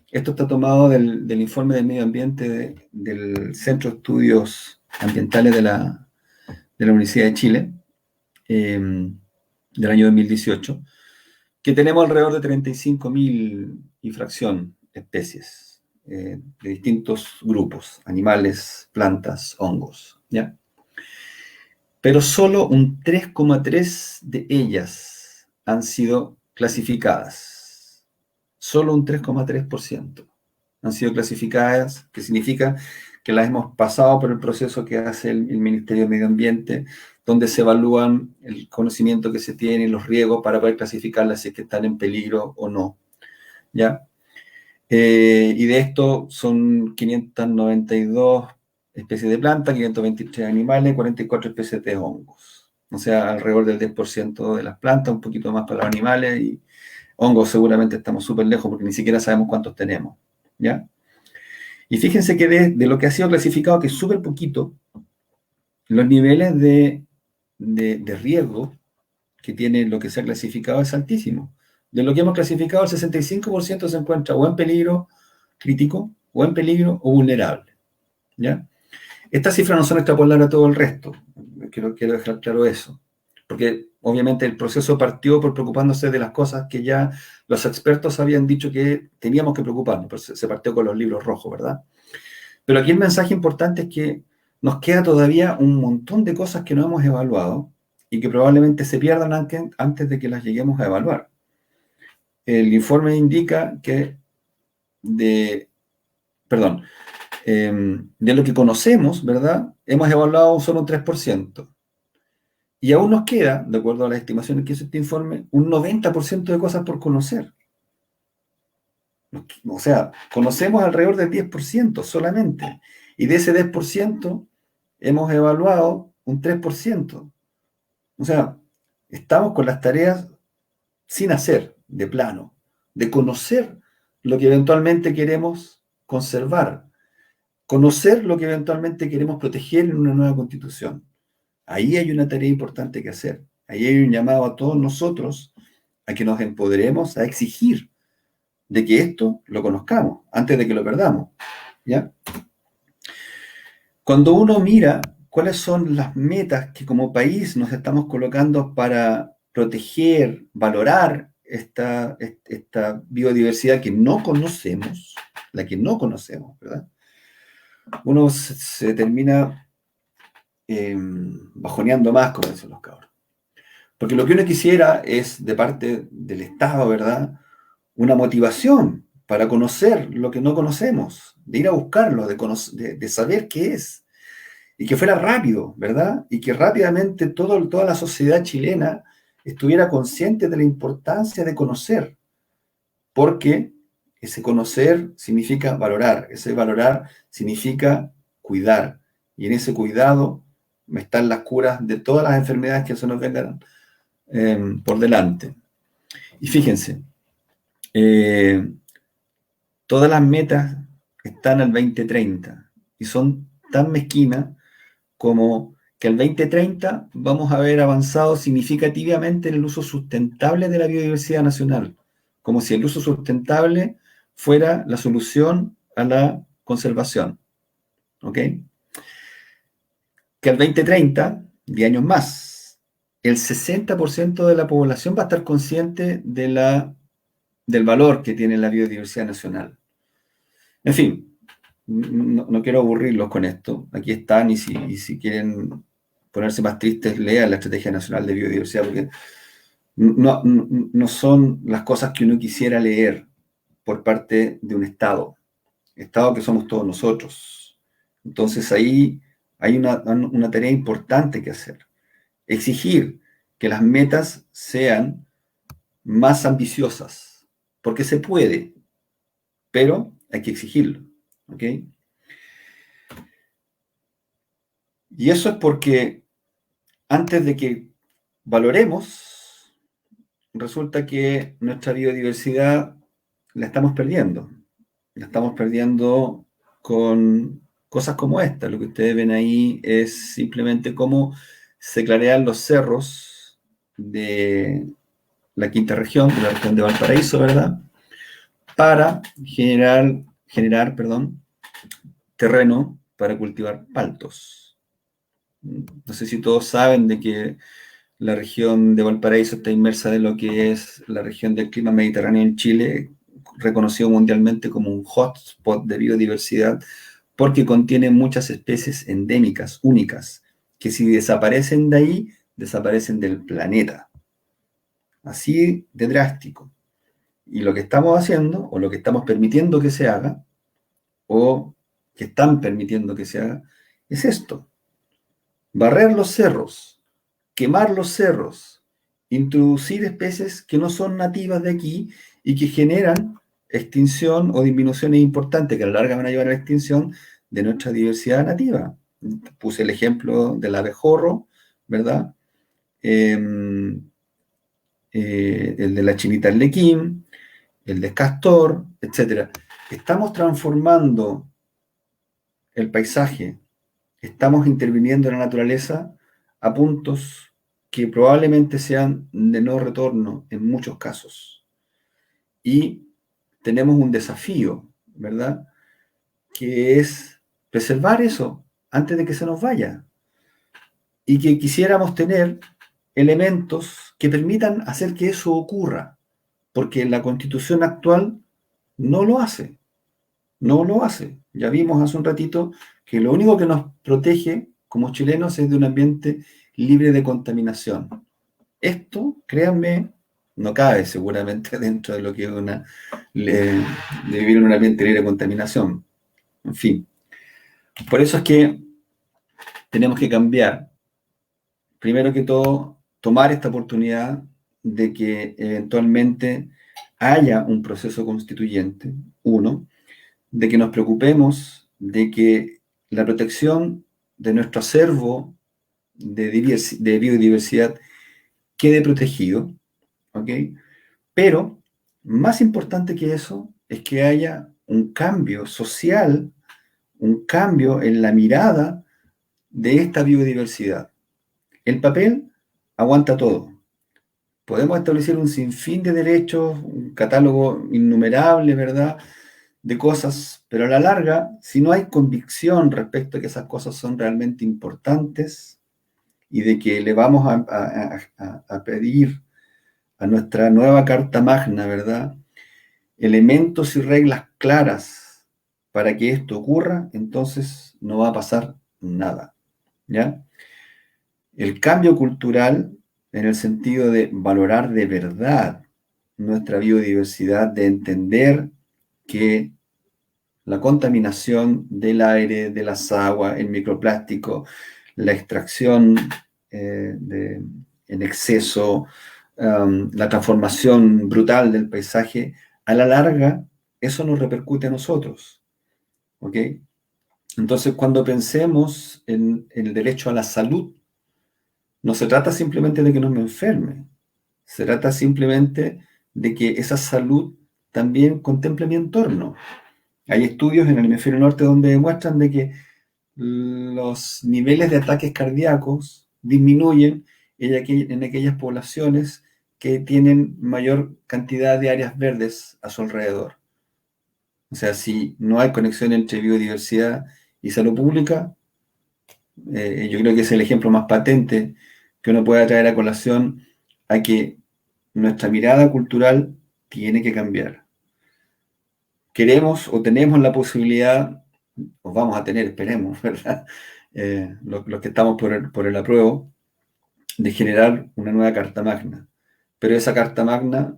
esto está tomado del informe del medio ambiente del Centro de Estudios Ambientales de la Universidad de Chile, del año 2018, que tenemos alrededor de 35.000 y fracción especies de distintos grupos, animales, plantas, hongos, ¿ya? Pero solo un 3,3 de ellas han sido clasificadas. Solo un 3,3% han sido clasificadas, que significa que las hemos pasado por el proceso que hace el Ministerio de Medio Ambiente, donde se evalúan el conocimiento que se tiene y los riesgos para poder clasificarlas si es que están en peligro o no, ¿ya? Y de esto son 592 especies de plantas, 523 animales, 44 especies de hongos. O sea, alrededor del 10% de las plantas, un poquito más para los animales, y hongos seguramente estamos súper lejos porque ni siquiera sabemos cuántos tenemos, ¿ya? Y fíjense que de lo que ha sido clasificado, que es súper poquito, los niveles de riesgo que tiene lo que se ha clasificado es altísimo. De lo que hemos clasificado, el 65% se encuentra o en peligro crítico, o en peligro, o vulnerable, ¿ya? Estas cifras no son extrapolables a todo el resto. Quiero dejar claro eso. Porque obviamente el proceso partió por preocupándose de las cosas que ya los expertos habían dicho que teníamos que preocuparnos. Pues se partió con los libros rojos, ¿verdad? Pero aquí el mensaje importante es que nos queda todavía un montón de cosas que no hemos evaluado y que probablemente se pierdan antes de que las lleguemos a evaluar. El informe indica que de lo que conocemos, ¿verdad? Hemos evaluado solo un 3%. Y aún nos queda, de acuerdo a las estimaciones que hizo este informe, un 90% de cosas por conocer. O sea, conocemos alrededor del 10% solamente. Y de ese 10% hemos evaluado un 3%. O sea, estamos con las tareas sin hacer, de plano, de conocer lo que eventualmente queremos conservar, conocer lo que eventualmente queremos proteger en una nueva constitución. Ahí hay una tarea importante que hacer. Ahí hay un llamado a todos nosotros a que nos empoderemos a exigir de que esto lo conozcamos antes de que lo perdamos, ¿ya? Cuando uno mira cuáles son las metas que como país nos estamos colocando para proteger, valorar esta biodiversidad que no conocemos, la que no conocemos, ¿verdad? Uno se termina bajoneando más, como dicen los cabros. Porque lo que uno quisiera es, de parte del Estado, ¿verdad?, una motivación para conocer lo que no conocemos, de ir a buscarlo, de saber qué es, y que fuera rápido, ¿verdad? Y que rápidamente toda la sociedad chilena estuviera consciente de la importancia de conocer, porque ese conocer significa valorar, ese valorar significa cuidar, y en ese cuidado están las curas de todas las enfermedades que se nos vengan por delante. Y fíjense, todas las metas están al 2030 y son tan mezquinas como que al 2030 vamos a haber avanzado significativamente en el uso sustentable de la biodiversidad nacional, como si el uso sustentable fuera la solución a la conservación. ¿Ok? Que al 2030, 10 años más, el 60% de la población va a estar consciente del valor que tiene la biodiversidad nacional. En fin, no quiero aburrirlos con esto. Aquí están y si quieren ponerse más tristes, lean la Estrategia Nacional de Biodiversidad, porque no son las cosas que uno quisiera leer por parte de un Estado que somos todos nosotros. Entonces ahí hay una tarea importante que hacer. Exigir que las metas sean más ambiciosas, porque se puede, pero hay que exigirlo. ¿Ok? Y eso es porque antes de que valoremos, resulta que nuestra biodiversidad la estamos perdiendo. La estamos perdiendo con cosas como esta. Lo que ustedes ven ahí es simplemente cómo se clarean los cerros de la quinta región, de la región de Valparaíso, ¿verdad? Para generar terreno para cultivar paltos. No sé si todos saben de que la región de Valparaíso está inmersa en lo que es la región del clima mediterráneo en Chile, reconocido mundialmente como un hotspot de biodiversidad, porque contiene muchas especies endémicas, únicas, que si desaparecen de ahí, desaparecen del planeta. Así de drástico. Y lo que estamos haciendo, o lo que estamos permitiendo que se haga, o que están permitiendo que se haga, es esto. Barrer los cerros, quemar los cerros, introducir especies que no son nativas de aquí y que generan extinción o disminuciones importantes que a la larga van a llevar a la extinción de nuestra diversidad nativa. Puse el ejemplo del abejorro, ¿verdad? El de la chinita arlequín, el de castor, etc. Estamos transformando el paisaje, estamos interviniendo en la naturaleza a puntos que probablemente sean de no retorno en muchos casos. Y tenemos un desafío, ¿verdad? Que es preservar eso antes de que se nos vaya. Y que quisiéramos tener elementos que permitan hacer que eso ocurra, porque la Constitución actual no lo hace. No lo hace. Ya vimos hace un ratito que lo único que nos protege como chilenos es de un ambiente libre de contaminación. Esto, créanme, no cabe seguramente dentro de lo que es de vivir en un ambiente libre de contaminación. En fin, por eso es que tenemos que cambiar. Primero que todo, tomar esta oportunidad de que eventualmente haya un proceso constituyente, uno, de que nos preocupemos de que la protección de nuestro acervo de biodiversidad quede protegido, ¿ok? Pero más importante que eso es que haya un cambio social, un cambio en la mirada de esta biodiversidad. El papel aguanta todo. Podemos establecer un sinfín de derechos, un catálogo innumerable, ¿verdad?, de cosas, pero a la larga, si no hay convicción respecto a que esas cosas son realmente importantes y de que le vamos a pedir a nuestra nueva Carta Magna, ¿verdad?, elementos y reglas claras para que esto ocurra, entonces no va a pasar nada. ¿ya? El cambio cultural en el sentido de valorar de verdad nuestra biodiversidad, de entender que la contaminación del aire, de las aguas, el microplástico, la extracción en exceso, la transformación brutal del paisaje, a la larga, eso nos repercute a nosotros. ¿Ok? Entonces, cuando pensemos en el derecho a la salud, no se trata simplemente de que no me enferme, se trata simplemente de que esa salud también contemple mi entorno. Hay estudios en el hemisferio norte donde demuestran de que los niveles de ataques cardíacos disminuyen en aquellas poblaciones que tienen mayor cantidad de áreas verdes a su alrededor. O sea, si no hay conexión entre biodiversidad y salud pública, yo creo que es el ejemplo más patente que uno puede traer a colación a que nuestra mirada cultural tiene que cambiar. Queremos o tenemos la posibilidad, o vamos a tener, esperemos, ¿verdad? Los que estamos por el apruebo, de generar una nueva Carta Magna. Pero esa Carta Magna,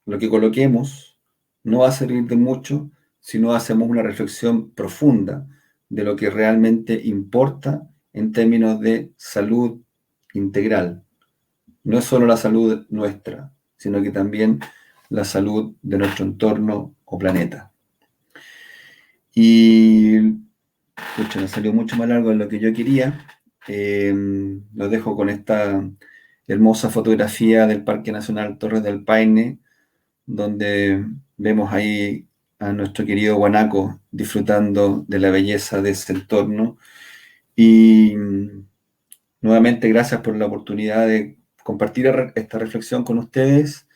lo que coloquemos, no va a servir de mucho si no hacemos una reflexión profunda de lo que realmente importa en términos de salud integral. No es solo la salud nuestra, sino que también la salud de nuestro entorno o planeta. Y, pucha, nos salió mucho más largo de lo que yo quería. Los dejo con esta hermosa fotografía del Parque Nacional Torres del Paine, donde vemos ahí a nuestro querido guanaco disfrutando de la belleza de ese entorno. Y nuevamente, gracias por la oportunidad de compartir esta reflexión con ustedes.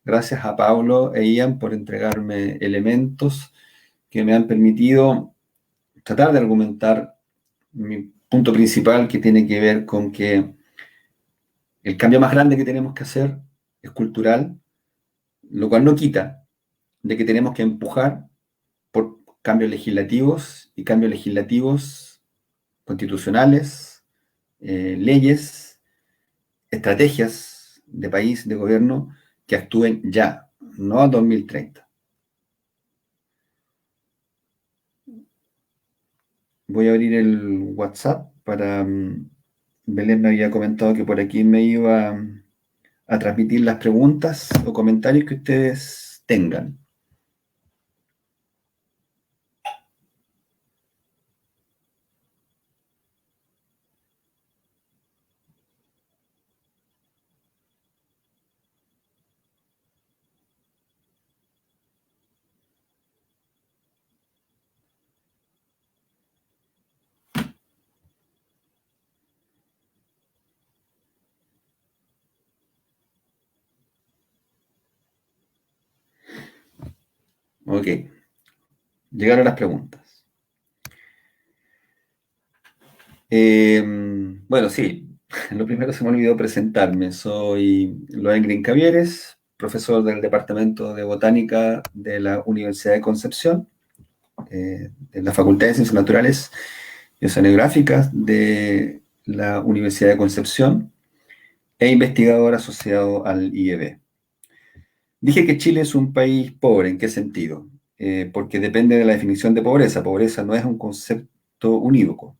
Gracias a Pablo e Ian por entregarme elementos que me han permitido tratar de argumentar mi punto principal, que tiene que ver con que el cambio más grande que tenemos que hacer es cultural, lo cual no quita de que tenemos que empujar por cambios legislativos y cambios legislativos constitucionales, leyes, estrategias de país, de gobierno, que actúen ya, no a 2030. Voy a abrir el WhatsApp para... Belén me había comentado que por aquí me iba a transmitir las preguntas o comentarios que ustedes tengan. Ok, llegaron las preguntas. Bueno, sí, lo primero se me olvidó presentarme. Soy Loengrin Cavieres, profesor del Departamento de Botánica de la Universidad de Concepción, de la Facultad de Ciencias Naturales y Oceanográficas de la Universidad de Concepción e investigador asociado al IEB. Dije que Chile es un país pobre, ¿en qué sentido? Porque depende de la definición de pobreza. Pobreza no es un concepto unívoco.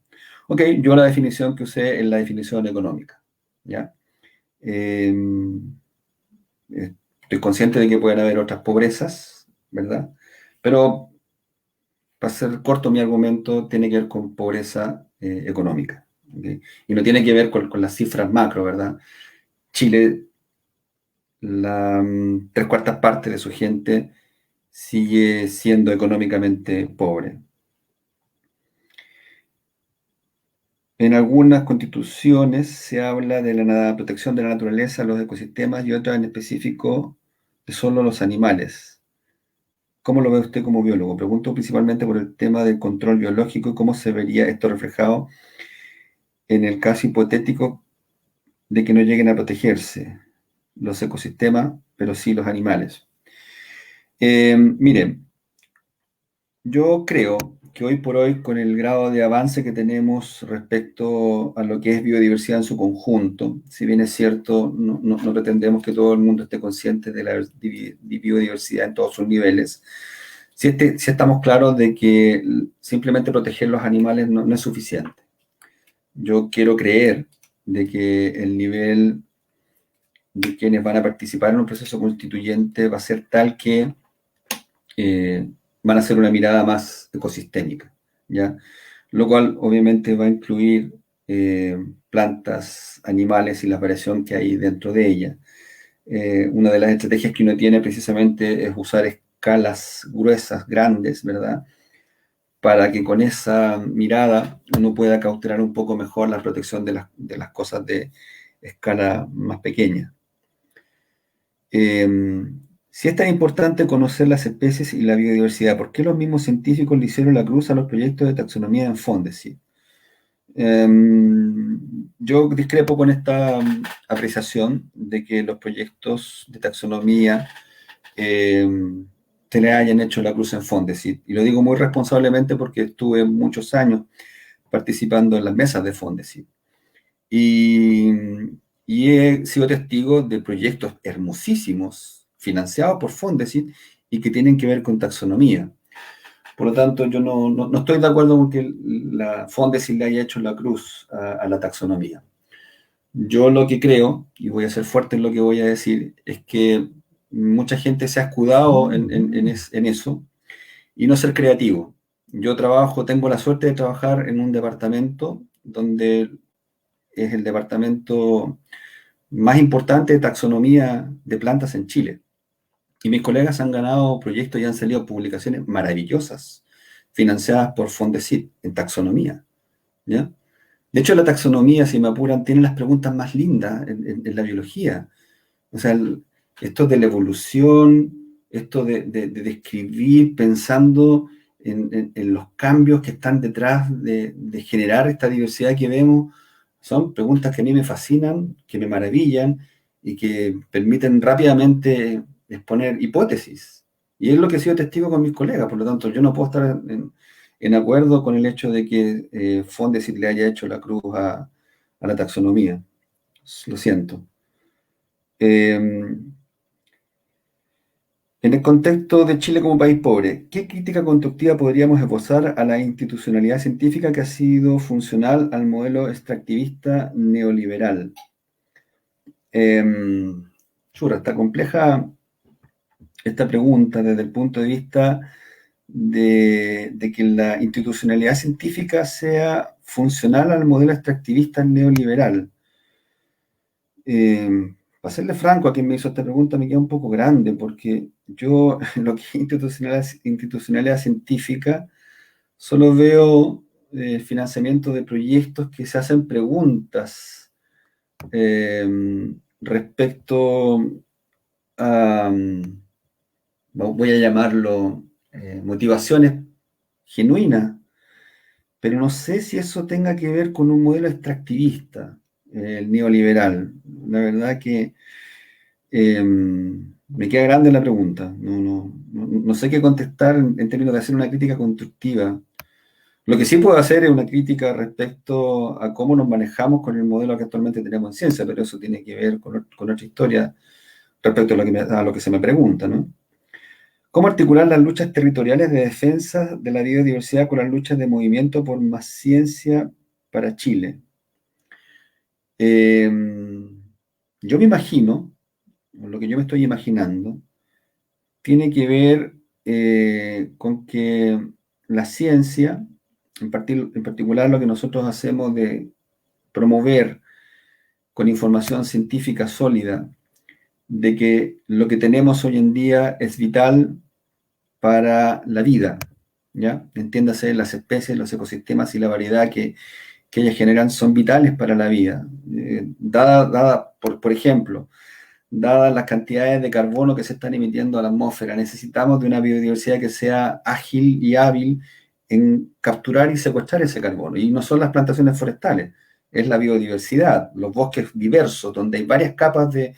Ok, yo la definición que usé es la definición económica, ¿ya? Eh, Estoy consciente de que pueden haber otras pobrezas, ¿verdad? Pero, para ser corto, mi argumento tiene que ver con pobreza económica, ¿ok? Y no tiene que ver con las cifras macro, ¿verdad? Chile, la 3/4 de su gente sigue siendo económicamente pobre. En algunas constituciones se habla de la protección de la naturaleza, los ecosistemas y otras en específico de solo los animales. ¿Cómo lo ve usted como biólogo? Pregunto principalmente por el tema del control biológico y cómo se vería esto reflejado en el caso hipotético de que no lleguen a protegerse los ecosistemas, pero sí los animales. Miren, yo creo que hoy por hoy, con el grado de avance que tenemos respecto a lo que es biodiversidad en su conjunto, si bien es cierto, no pretendemos que todo el mundo esté consciente de la biodiversidad en todos sus niveles, si estamos claros de que simplemente proteger los animales no es suficiente. Yo quiero creer de que el nivel de quienes van a participar en un proceso constituyente va a ser tal que van a hacer una mirada más ecosistémica, ¿ya? Lo cual obviamente va a incluir plantas, animales y la variación que hay dentro de ella. Una de las estrategias que uno tiene precisamente es usar escalas gruesas, grandes, ¿verdad? Para que con esa mirada uno pueda cautelar un poco mejor la protección de las cosas de escala más pequeña. Si es tan importante conocer las especies y la biodiversidad, ¿por qué los mismos científicos le hicieron la cruz a los proyectos de taxonomía en Fondesit? Yo discrepo con esta apreciación de que los proyectos de taxonomía se le hayan hecho la cruz en Fondesit. Y lo digo muy responsablemente porque estuve muchos años participando en las mesas de Fondesit. Y he sido testigo de proyectos hermosísimos financiados por Fondesit y que tienen que ver con taxonomía. Por lo tanto, yo no estoy de acuerdo con que la Fondesit le haya hecho la cruz a la taxonomía. Yo lo que creo, y voy a ser fuerte en lo que voy a decir, es que mucha gente se ha escudado en eso y no ser creativo. Yo tengo la suerte de trabajar en un departamento donde es el departamento más importante de taxonomía de plantas en Chile. Y mis colegas han ganado proyectos y han salido publicaciones maravillosas, financiadas por Fondesit en taxonomía, ¿ya? De hecho, la taxonomía, si me apuran, tiene las preguntas más lindas en la biología. O sea, esto de la evolución, esto de describir pensando en los cambios que están detrás de generar esta diversidad que vemos, son preguntas que a mí me fascinan, que me maravillan y que permiten rápidamente exponer hipótesis. Y es lo que he sido testigo con mis colegas, por lo tanto, yo no puedo estar en acuerdo con el hecho de que Fondesit le haya hecho la cruz a la taxonomía. Lo siento. En el contexto de Chile como país pobre, ¿qué crítica constructiva podríamos esbozar a la institucionalidad científica que ha sido funcional al modelo extractivista neoliberal? Está compleja esta pregunta desde el punto de vista de que la institucionalidad científica sea funcional al modelo extractivista neoliberal. Para serle franco a quien me hizo esta pregunta, me queda un poco grande, porque yo lo que es institucionalidad científica, solo veo financiamiento de proyectos que se hacen preguntas respecto a, voy a llamarlo, motivaciones genuinas, pero no sé si eso tenga que ver con un modelo extractivista, el neoliberal. La verdad que me queda grande la pregunta. No sé qué contestar en términos de hacer una crítica constructiva. Lo que sí puedo hacer es una crítica respecto a cómo nos manejamos con el modelo que actualmente tenemos en ciencia, pero eso tiene que ver con otra historia respecto a lo que se me pregunta, ¿no? ¿Cómo articular las luchas territoriales de defensa de la biodiversidad con las luchas de movimiento por más ciencia para Chile? Yo me imagino, lo que yo me estoy imaginando, tiene que ver con que la ciencia, en particular lo que nosotros hacemos de promover con información científica sólida, de que lo que tenemos hoy en día es vital para la vida, ¿ya? Entiéndase, las especies, los ecosistemas y la variedad que ellas generan son vitales para la vida. Por ejemplo, dadas las cantidades de carbono que se están emitiendo a la atmósfera, necesitamos de una biodiversidad que sea ágil y hábil en capturar y secuestrar ese carbono. Y no son las plantaciones forestales, es la biodiversidad, los bosques diversos, donde hay varias capas de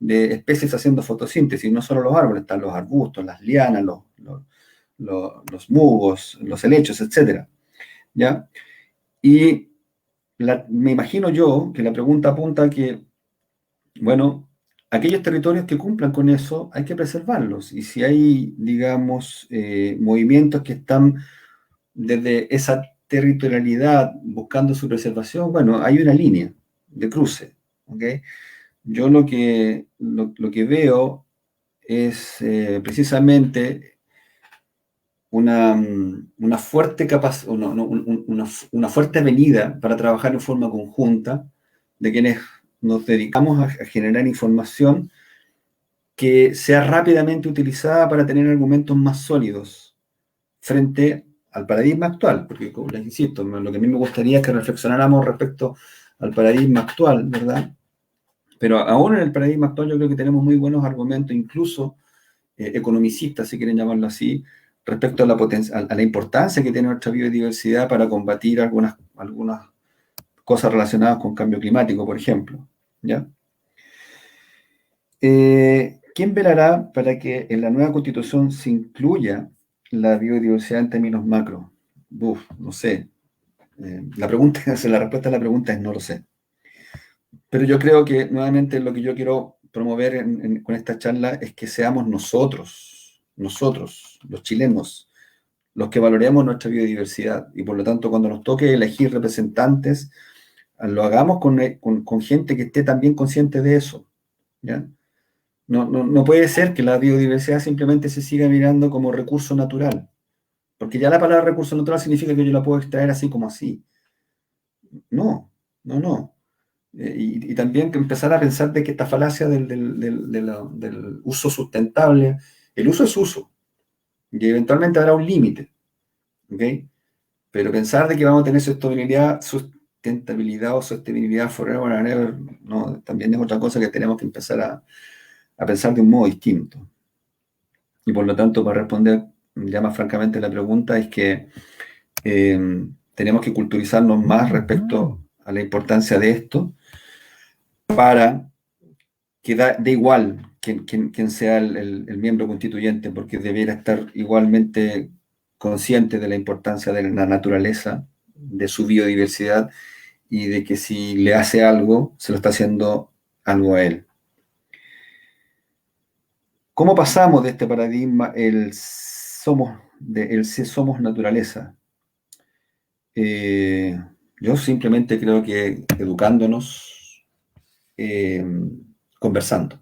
especies haciendo fotosíntesis, no solo los árboles, están los arbustos, las lianas, los musgos, los helechos, etcétera, ¿ya? Y me imagino yo que la pregunta apunta a que, bueno, aquellos territorios que cumplan con eso hay que preservarlos. Y si hay, digamos, movimientos que están desde esa territorialidad buscando su preservación, bueno, hay una línea de cruce, ¿ok? Yo lo que veo es precisamente una fuerte una fuerte avenida para trabajar en forma conjunta de quienes nos dedicamos a generar información que sea rápidamente utilizada para tener argumentos más sólidos frente al paradigma actual, porque como les insisto, lo que a mí me gustaría es que reflexionáramos respecto al paradigma actual, ¿verdad? Pero aún en el paradigma actual yo creo que tenemos muy buenos argumentos, incluso economicistas, si quieren llamarlo así, respecto a la importancia que tiene nuestra biodiversidad para combatir algunas cosas relacionadas con cambio climático, por ejemplo. ¿Ya? ¿Quién velará para que en la nueva constitución se incluya la biodiversidad en términos macro? No sé. La respuesta a la pregunta es no lo sé. Pero yo creo que nuevamente lo que yo quiero promover con esta charla es que seamos nosotros, los chilenos, los que valoremos nuestra biodiversidad. Y por lo tanto, cuando nos toque elegir representantes, lo hagamos con gente que esté también consciente de eso. ¿Ya? No puede ser que la biodiversidad simplemente se siga mirando como recurso natural, porque ya la palabra recurso natural significa que yo la puedo extraer así como así. No, no. Y también que empezar a pensar de que esta falacia del uso sustentable, el uso es uso, y eventualmente habrá un límite, ¿ok? Pero pensar de que vamos a tener sustentabilidad o sostenibilidad forever and ever, no, también es otra cosa que tenemos que empezar a pensar de un modo distinto. Y por lo tanto, para responder ya más francamente la pregunta, es que tenemos que culturizarnos más respecto a la importancia de esto para que da igual quién sea el miembro constituyente, porque debiera estar igualmente consciente de la importancia de la naturaleza, de su biodiversidad y de que si le hace algo, se lo está haciendo algo a él. ¿Cómo pasamos de este paradigma, el somos naturaleza? Yo simplemente creo que educándonos, conversando.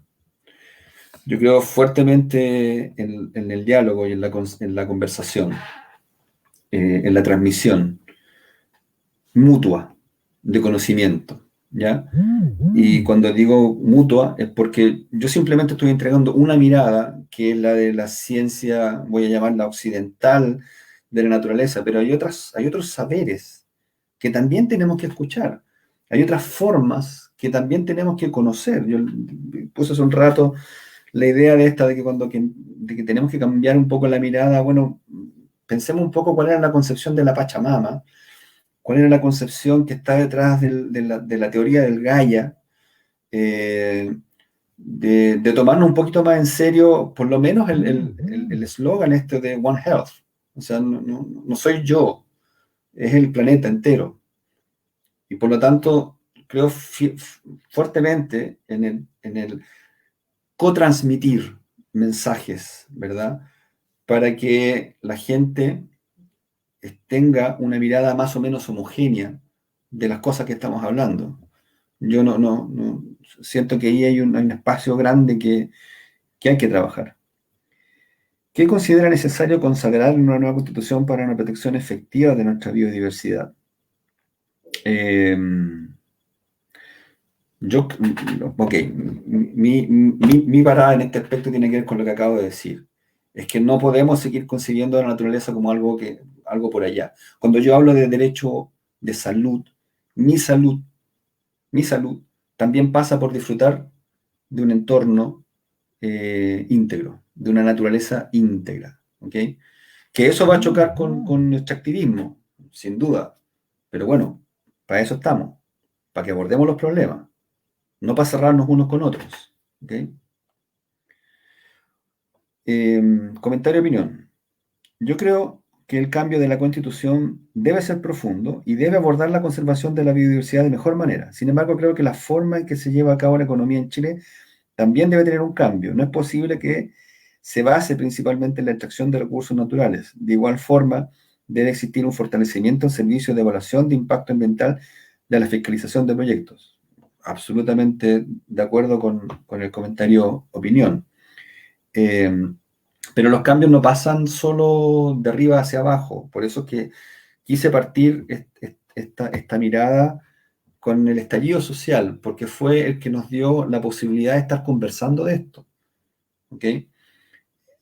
Yo creo fuertemente en el diálogo y en la conversación, en la transmisión mutua de conocimiento, ¿ya? Y cuando digo mutua es porque yo simplemente estoy entregando una mirada que es la de la ciencia, voy a llamarla occidental, de la naturaleza, pero hay otros saberes que también tenemos que escuchar. Hay otras formas que también tenemos que conocer. Yo puse hace un rato la idea de que tenemos que cambiar un poco la mirada. Bueno, pensemos un poco cuál era la concepción de la Pachamama, cuál era la concepción que está detrás de la teoría del Gaia, de tomarnos un poquito más en serio, por lo menos el eslogan este de One Health. O sea, no soy yo, es el planeta entero. Y por lo tanto, creo fuertemente en el cotransmitir mensajes, ¿verdad? Para que la gente tenga una mirada más o menos homogénea de las cosas que estamos hablando. Yo no siento que ahí hay un espacio grande que hay que trabajar. ¿Qué considera necesario consagrar en una nueva constitución para una protección efectiva de nuestra biodiversidad? Ok, mi parada en este aspecto tiene que ver con lo que acabo de decir. Es que no podemos seguir concibiendo a la naturaleza como algo por allá. Cuando yo hablo de derecho de salud, mi salud, mi salud también pasa por disfrutar de un entorno íntegro, de una naturaleza íntegra. ¿Ok? Que eso va a chocar con nuestro activismo, sin duda. Pero bueno, para eso estamos, para que abordemos los problemas, no para cerrarnos unos con otros. ¿Ok? Comentario de opinión. yo creo que el cambio de la Constitución debe ser profundo y debe abordar la conservación de la biodiversidad de mejor manera. Sin embargo, creo que la forma en que se lleva a cabo la economía en Chile también debe tener un cambio. No es posible que se base principalmente en la extracción de recursos naturales. De igual forma, debe existir un fortalecimiento en servicios de evaluación de impacto ambiental de la fiscalización de proyectos. Absolutamente de acuerdo con el comentario opinión. Eh, pero los cambios no pasan solo de arriba hacia abajo. Por eso es que quise partir esta mirada con el estallido social, porque fue el que nos dio la posibilidad de estar conversando de esto. ¿Ok?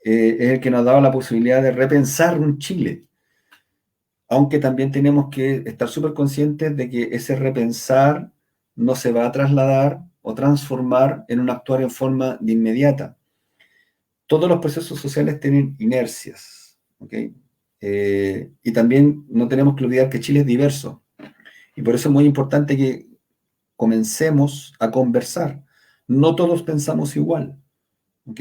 Es el que nos daba la posibilidad de repensar un Chile. Aunque también tenemos que estar súper conscientes de que ese repensar no se va a trasladar o transformar en un actuar en forma de inmediata. Todos los procesos sociales tienen inercias, ¿ok? Y también no tenemos que olvidar que Chile es diverso. Y por eso es muy importante que comencemos a conversar. No todos pensamos igual, ¿ok?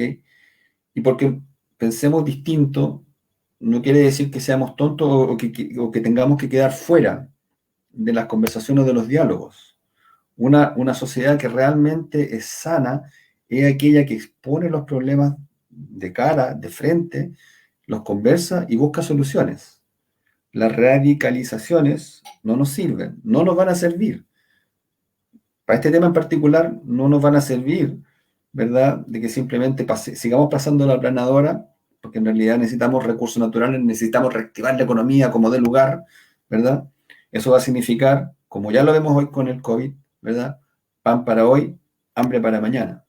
Y porque pensemos distinto, no quiere decir que seamos tontos o que tengamos que quedar fuera de las conversaciones o de los diálogos. Una sociedad que realmente es sana es aquella que expone los problemas de cara, de frente, los conversa y busca soluciones. Las radicalizaciones no nos sirven, no nos van a servir. Para este tema en particular no nos van a servir, ¿verdad? De que simplemente sigamos pasando la planadora, porque en realidad necesitamos recursos naturales, necesitamos reactivar la economía como de lugar, ¿verdad? Eso va a significar, como ya lo vemos hoy con el COVID, ¿verdad? Pan para hoy, hambre para mañana.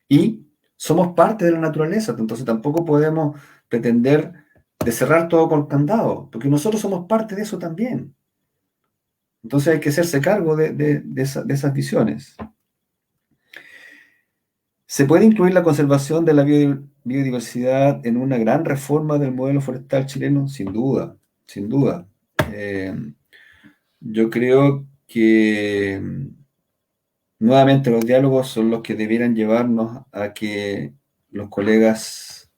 Y somos parte de la naturaleza, entonces tampoco podemos pretender de cerrar todo con candado, porque nosotros somos parte de eso también. Entonces hay que hacerse cargo de esas visiones. ¿Se puede incluir la conservación de la biodiversidad en una gran reforma del modelo forestal chileno? Sin duda, sin duda. Eh, yo creo que nuevamente los diálogos son los que debieran llevarnos a que los colegas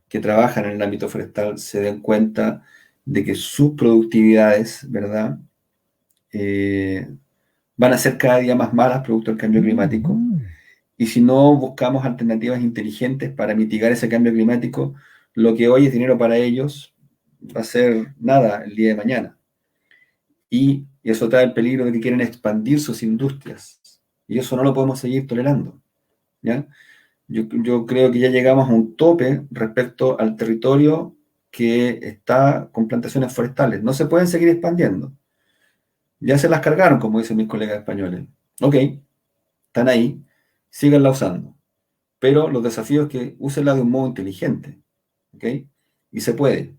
que trabajan en el ámbito forestal se den cuenta de que sus productividades, ¿verdad? Eh, van a ser cada día más malas producto del cambio climático. Y si no buscamos alternativas inteligentes para mitigar ese cambio climático, lo que hoy es dinero para ellos va a ser nada el día de mañana. Y eso trae el peligro de que quieren expandir sus industrias. Y eso no lo podemos seguir tolerando. ¿Ya? Yo creo que ya llegamos a un tope respecto al territorio que está con plantaciones forestales. No se pueden seguir expandiendo. Ya se las cargaron, como dicen mis colegas españoles. Ok, están ahí, síganla usando. Pero los desafíos es que úsenla de un modo inteligente. ¿Ok? Y se puede.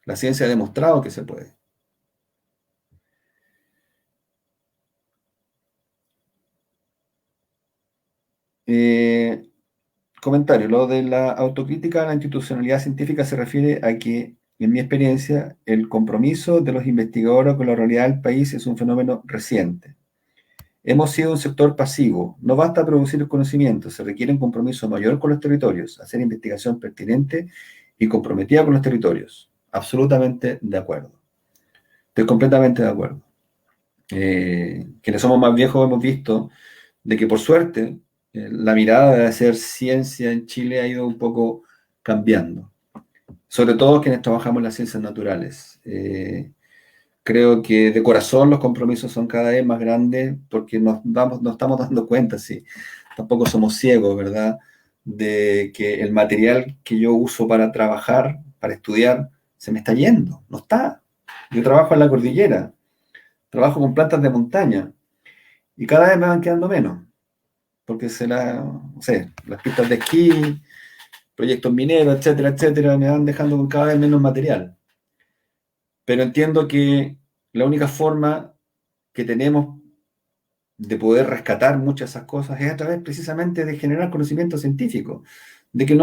La ciencia ha demostrado que se puede. Eh, Comentario. Lo de la autocrítica a la institucionalidad científica se refiere a que, en mi experiencia, el compromiso de los investigadores con la realidad del país es un fenómeno reciente. Hemos sido un sector pasivo. No basta producir el conocimiento, se requiere un compromiso mayor con los territorios, hacer investigación pertinente y comprometida con los territorios. Absolutamente de acuerdo. Estoy completamente de acuerdo. Quienes somos más viejos hemos visto de que por suerte la mirada de hacer ciencia en Chile ha ido un poco cambiando. Sobre todo quienes trabajamos en las ciencias naturales. Creo que de corazón los compromisos son cada vez más grandes porque nos estamos dando cuenta, sí, tampoco somos ciegos, ¿verdad? De que el material que yo uso para trabajar, para estudiar, se me está yendo, no está. Yo trabajo en la cordillera, trabajo con plantas de montaña y cada vez me van quedando menos, porque no sé, las pistas de esquí, proyectos mineros, etcétera, etcétera, me van dejando con cada vez menos material. Pero entiendo que la única forma que tenemos de poder rescatar muchas de esas cosas es a través precisamente de generar conocimiento científico, de que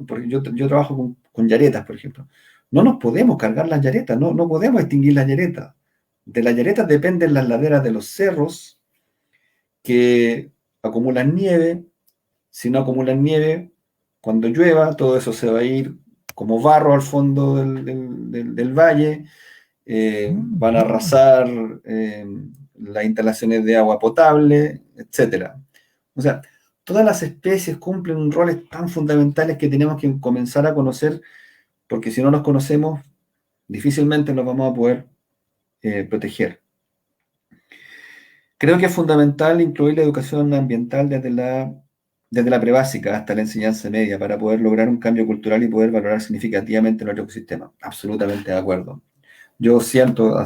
porque yo trabajo con yaretas, por ejemplo, no nos podemos cargar las yaretas, no podemos extinguir las yaretas. De las yaretas dependen las laderas de los cerros que acumulan nieve. Si no acumulan nieve, cuando llueva, todo eso se va a ir como barro al fondo del valle, van a arrasar las instalaciones de agua potable, etcétera. O sea, todas las especies cumplen roles tan fundamentales que tenemos que comenzar a conocer, porque si no los conocemos, difícilmente los vamos a poder proteger. Creo que es fundamental incluir la educación ambiental desde la prebásica hasta la enseñanza media para poder lograr un cambio cultural y poder valorar significativamente nuestro ecosistema. Absolutamente de acuerdo. Yo siento,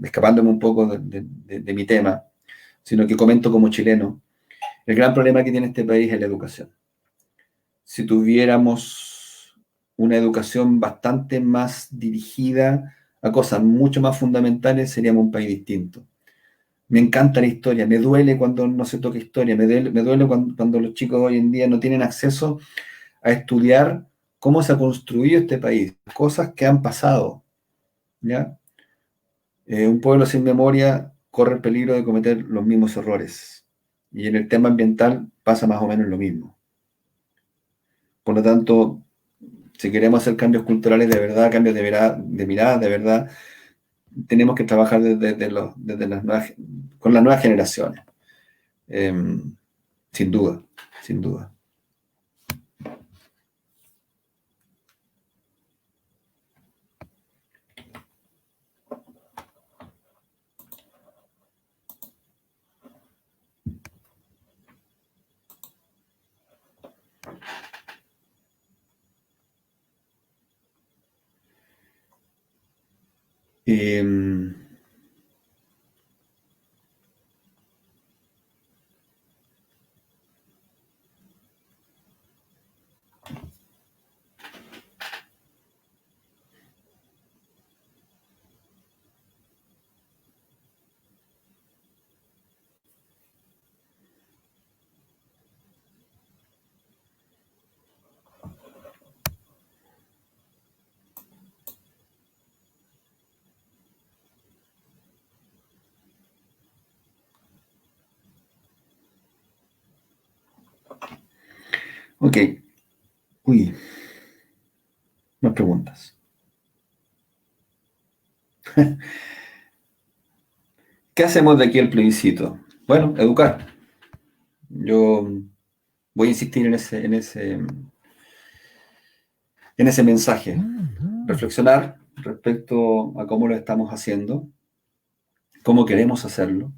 escapándome un poco de mi tema, sino que comento como chileno, el gran problema que tiene este país es la educación. Si tuviéramos una educación bastante más dirigida a cosas mucho más fundamentales, seríamos un país distinto. Me encanta la historia, me duele cuando no se toca historia, me duele cuando los chicos hoy en día no tienen acceso a estudiar cómo se ha construido este país, cosas que han pasado, ¿ya? Un pueblo sin memoria corre el peligro de cometer los mismos errores. Y en el tema ambiental pasa más o menos lo mismo. Por lo tanto, si queremos hacer cambios culturales de verdad, cambios de mirada, de verdad, tenemos que trabajar desde con las nuevas generaciones. Sin duda, sin duda. Eh, ok. Uy, más preguntas. ¿Qué hacemos de aquí al plebiscito? Bueno, educar. Yo voy a insistir en ese mensaje. Reflexionar respecto a cómo lo estamos haciendo, cómo queremos hacerlo,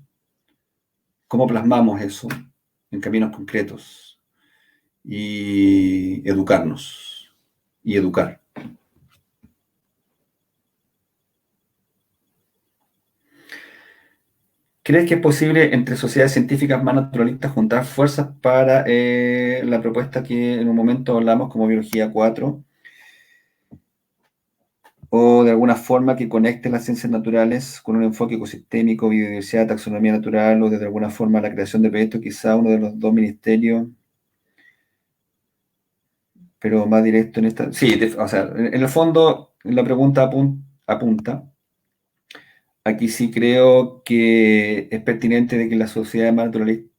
cómo plasmamos eso en caminos concretos y educarnos y educar. ¿Crees que es posible entre sociedades científicas más naturalistas juntar fuerzas para la propuesta que en un momento hablamos como Biología 4? ¿O de alguna forma que conecte las ciencias naturales con un enfoque ecosistémico, biodiversidad, taxonomía natural, o de alguna forma la creación de proyectos, quizá uno de los dos ministerios, pero más directo en esta? Sí, o sea, en el fondo la pregunta apunta. Aquí sí creo que es pertinente de que las sociedades más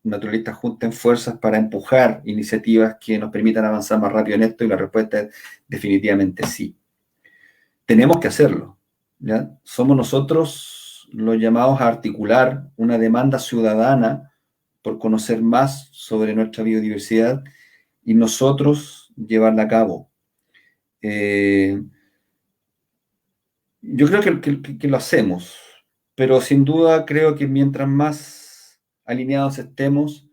naturalistas junten fuerzas para empujar iniciativas que nos permitan avanzar más rápido en esto, y la respuesta es definitivamente sí. Tenemos que hacerlo, ¿ya? Somos nosotros los llamados a articular una demanda ciudadana por conocer más sobre nuestra biodiversidad y nosotros llevarla a cabo. Yo creo que lo hacemos, pero sin duda creo que mientras más alineados estemos,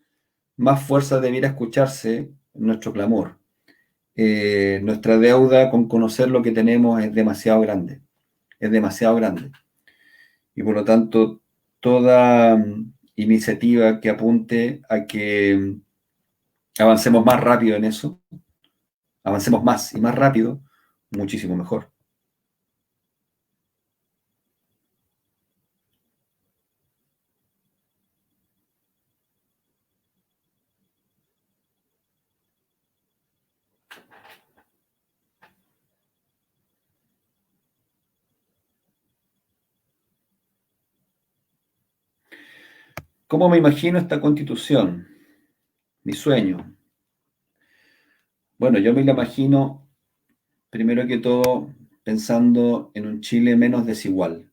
más fuerza debiera escucharse en nuestro clamor. Nuestra deuda con conocer lo que tenemos es demasiado grande. Y por lo tanto, toda iniciativa que apunte a que avancemos más rápido en eso, avancemos más y más rápido, muchísimo mejor. ¿Cómo me imagino esta constitución? Mi sueño. Bueno, yo me la imagino primero que todo, pensando en un Chile menos desigual,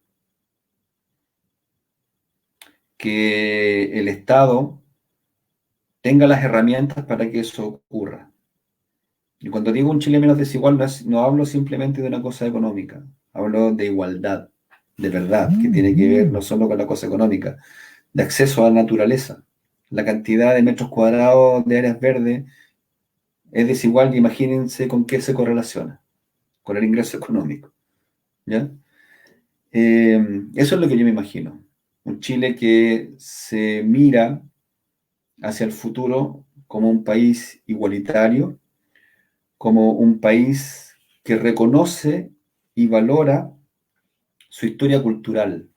que el Estado tenga las herramientas para que eso ocurra. Y cuando digo un Chile menos desigual, no hablo simplemente de una cosa económica, hablo de igualdad, de verdad, que tiene que ver no solo con la cosa económica, de acceso a la naturaleza. La cantidad de metros cuadrados de áreas verdes es desigual y imagínense con qué se correlaciona, con el ingreso económico. ¿Ya? Eso es lo que yo me imagino. Un Chile que se mira hacia el futuro como un país igualitario, como un país que reconoce y valora su historia cultural,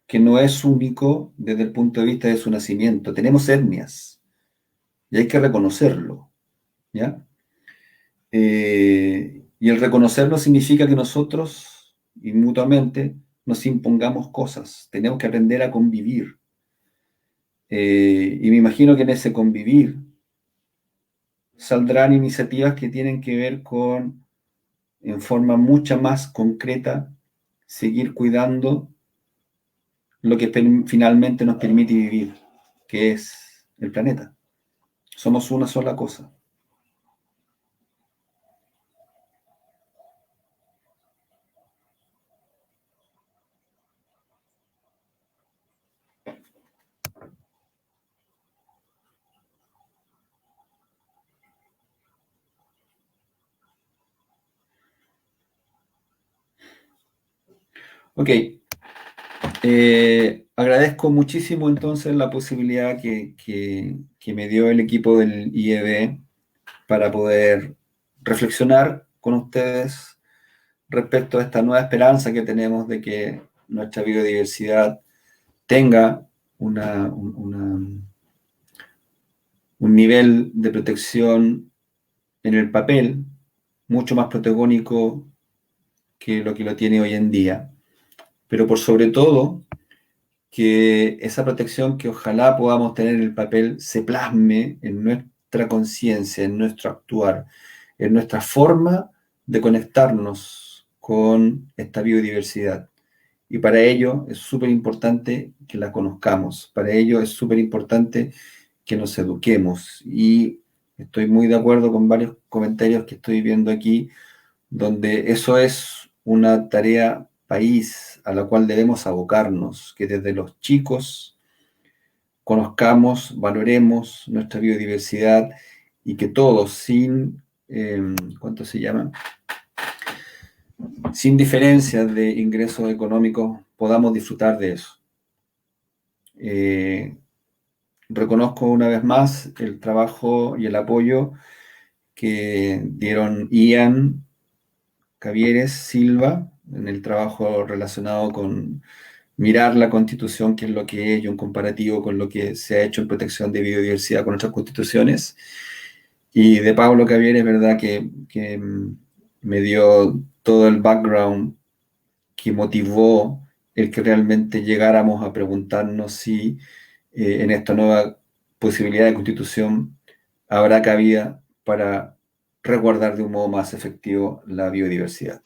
que no es único desde el punto de vista de su nacimiento. Tenemos etnias y hay que reconocerlo, ¿ya? Y el reconocerlo significa que nosotros, y mutuamente, nos impongamos cosas. Tenemos que aprender a convivir. Y me imagino que en ese convivir saldrán iniciativas que tienen que ver con, en forma mucha más concreta, seguir cuidando lo que finalmente nos permite vivir, que es el planeta. Somos una sola cosa. Ok, agradezco muchísimo entonces la posibilidad que me dio el equipo del IEB para poder reflexionar con ustedes respecto a esta nueva esperanza que tenemos de que nuestra biodiversidad tenga un nivel de protección en el papel mucho más protagónico que lo tiene hoy en día. Pero por sobre todo, que esa protección que ojalá podamos tener en el papel se plasme en nuestra conciencia, en nuestro actuar, en nuestra forma de conectarnos con esta biodiversidad. Y para ello es súper importante que la conozcamos, para ello es súper importante que nos eduquemos. Y estoy muy de acuerdo con varios comentarios que estoy viendo aquí, donde eso es una tarea país a la cual debemos abocarnos, que desde los chicos conozcamos, valoremos nuestra biodiversidad y que todos, sin, ¿cuánto se llama? Sin diferencias de ingresos económicos, podamos disfrutar de eso. Reconozco una vez más el trabajo y el apoyo que dieron Ian Cavieres Silva en el trabajo relacionado con mirar la Constitución, qué es lo que es, y un comparativo con lo que se ha hecho en protección de biodiversidad con otras constituciones. Y de Pablo Cavieres, verdad que me dio todo el background que motivó el que realmente llegáramos a preguntarnos si en esta nueva posibilidad de constitución habrá cabida para resguardar de un modo más efectivo la biodiversidad.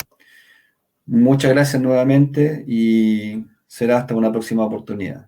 Muchas gracias nuevamente y será hasta una próxima oportunidad.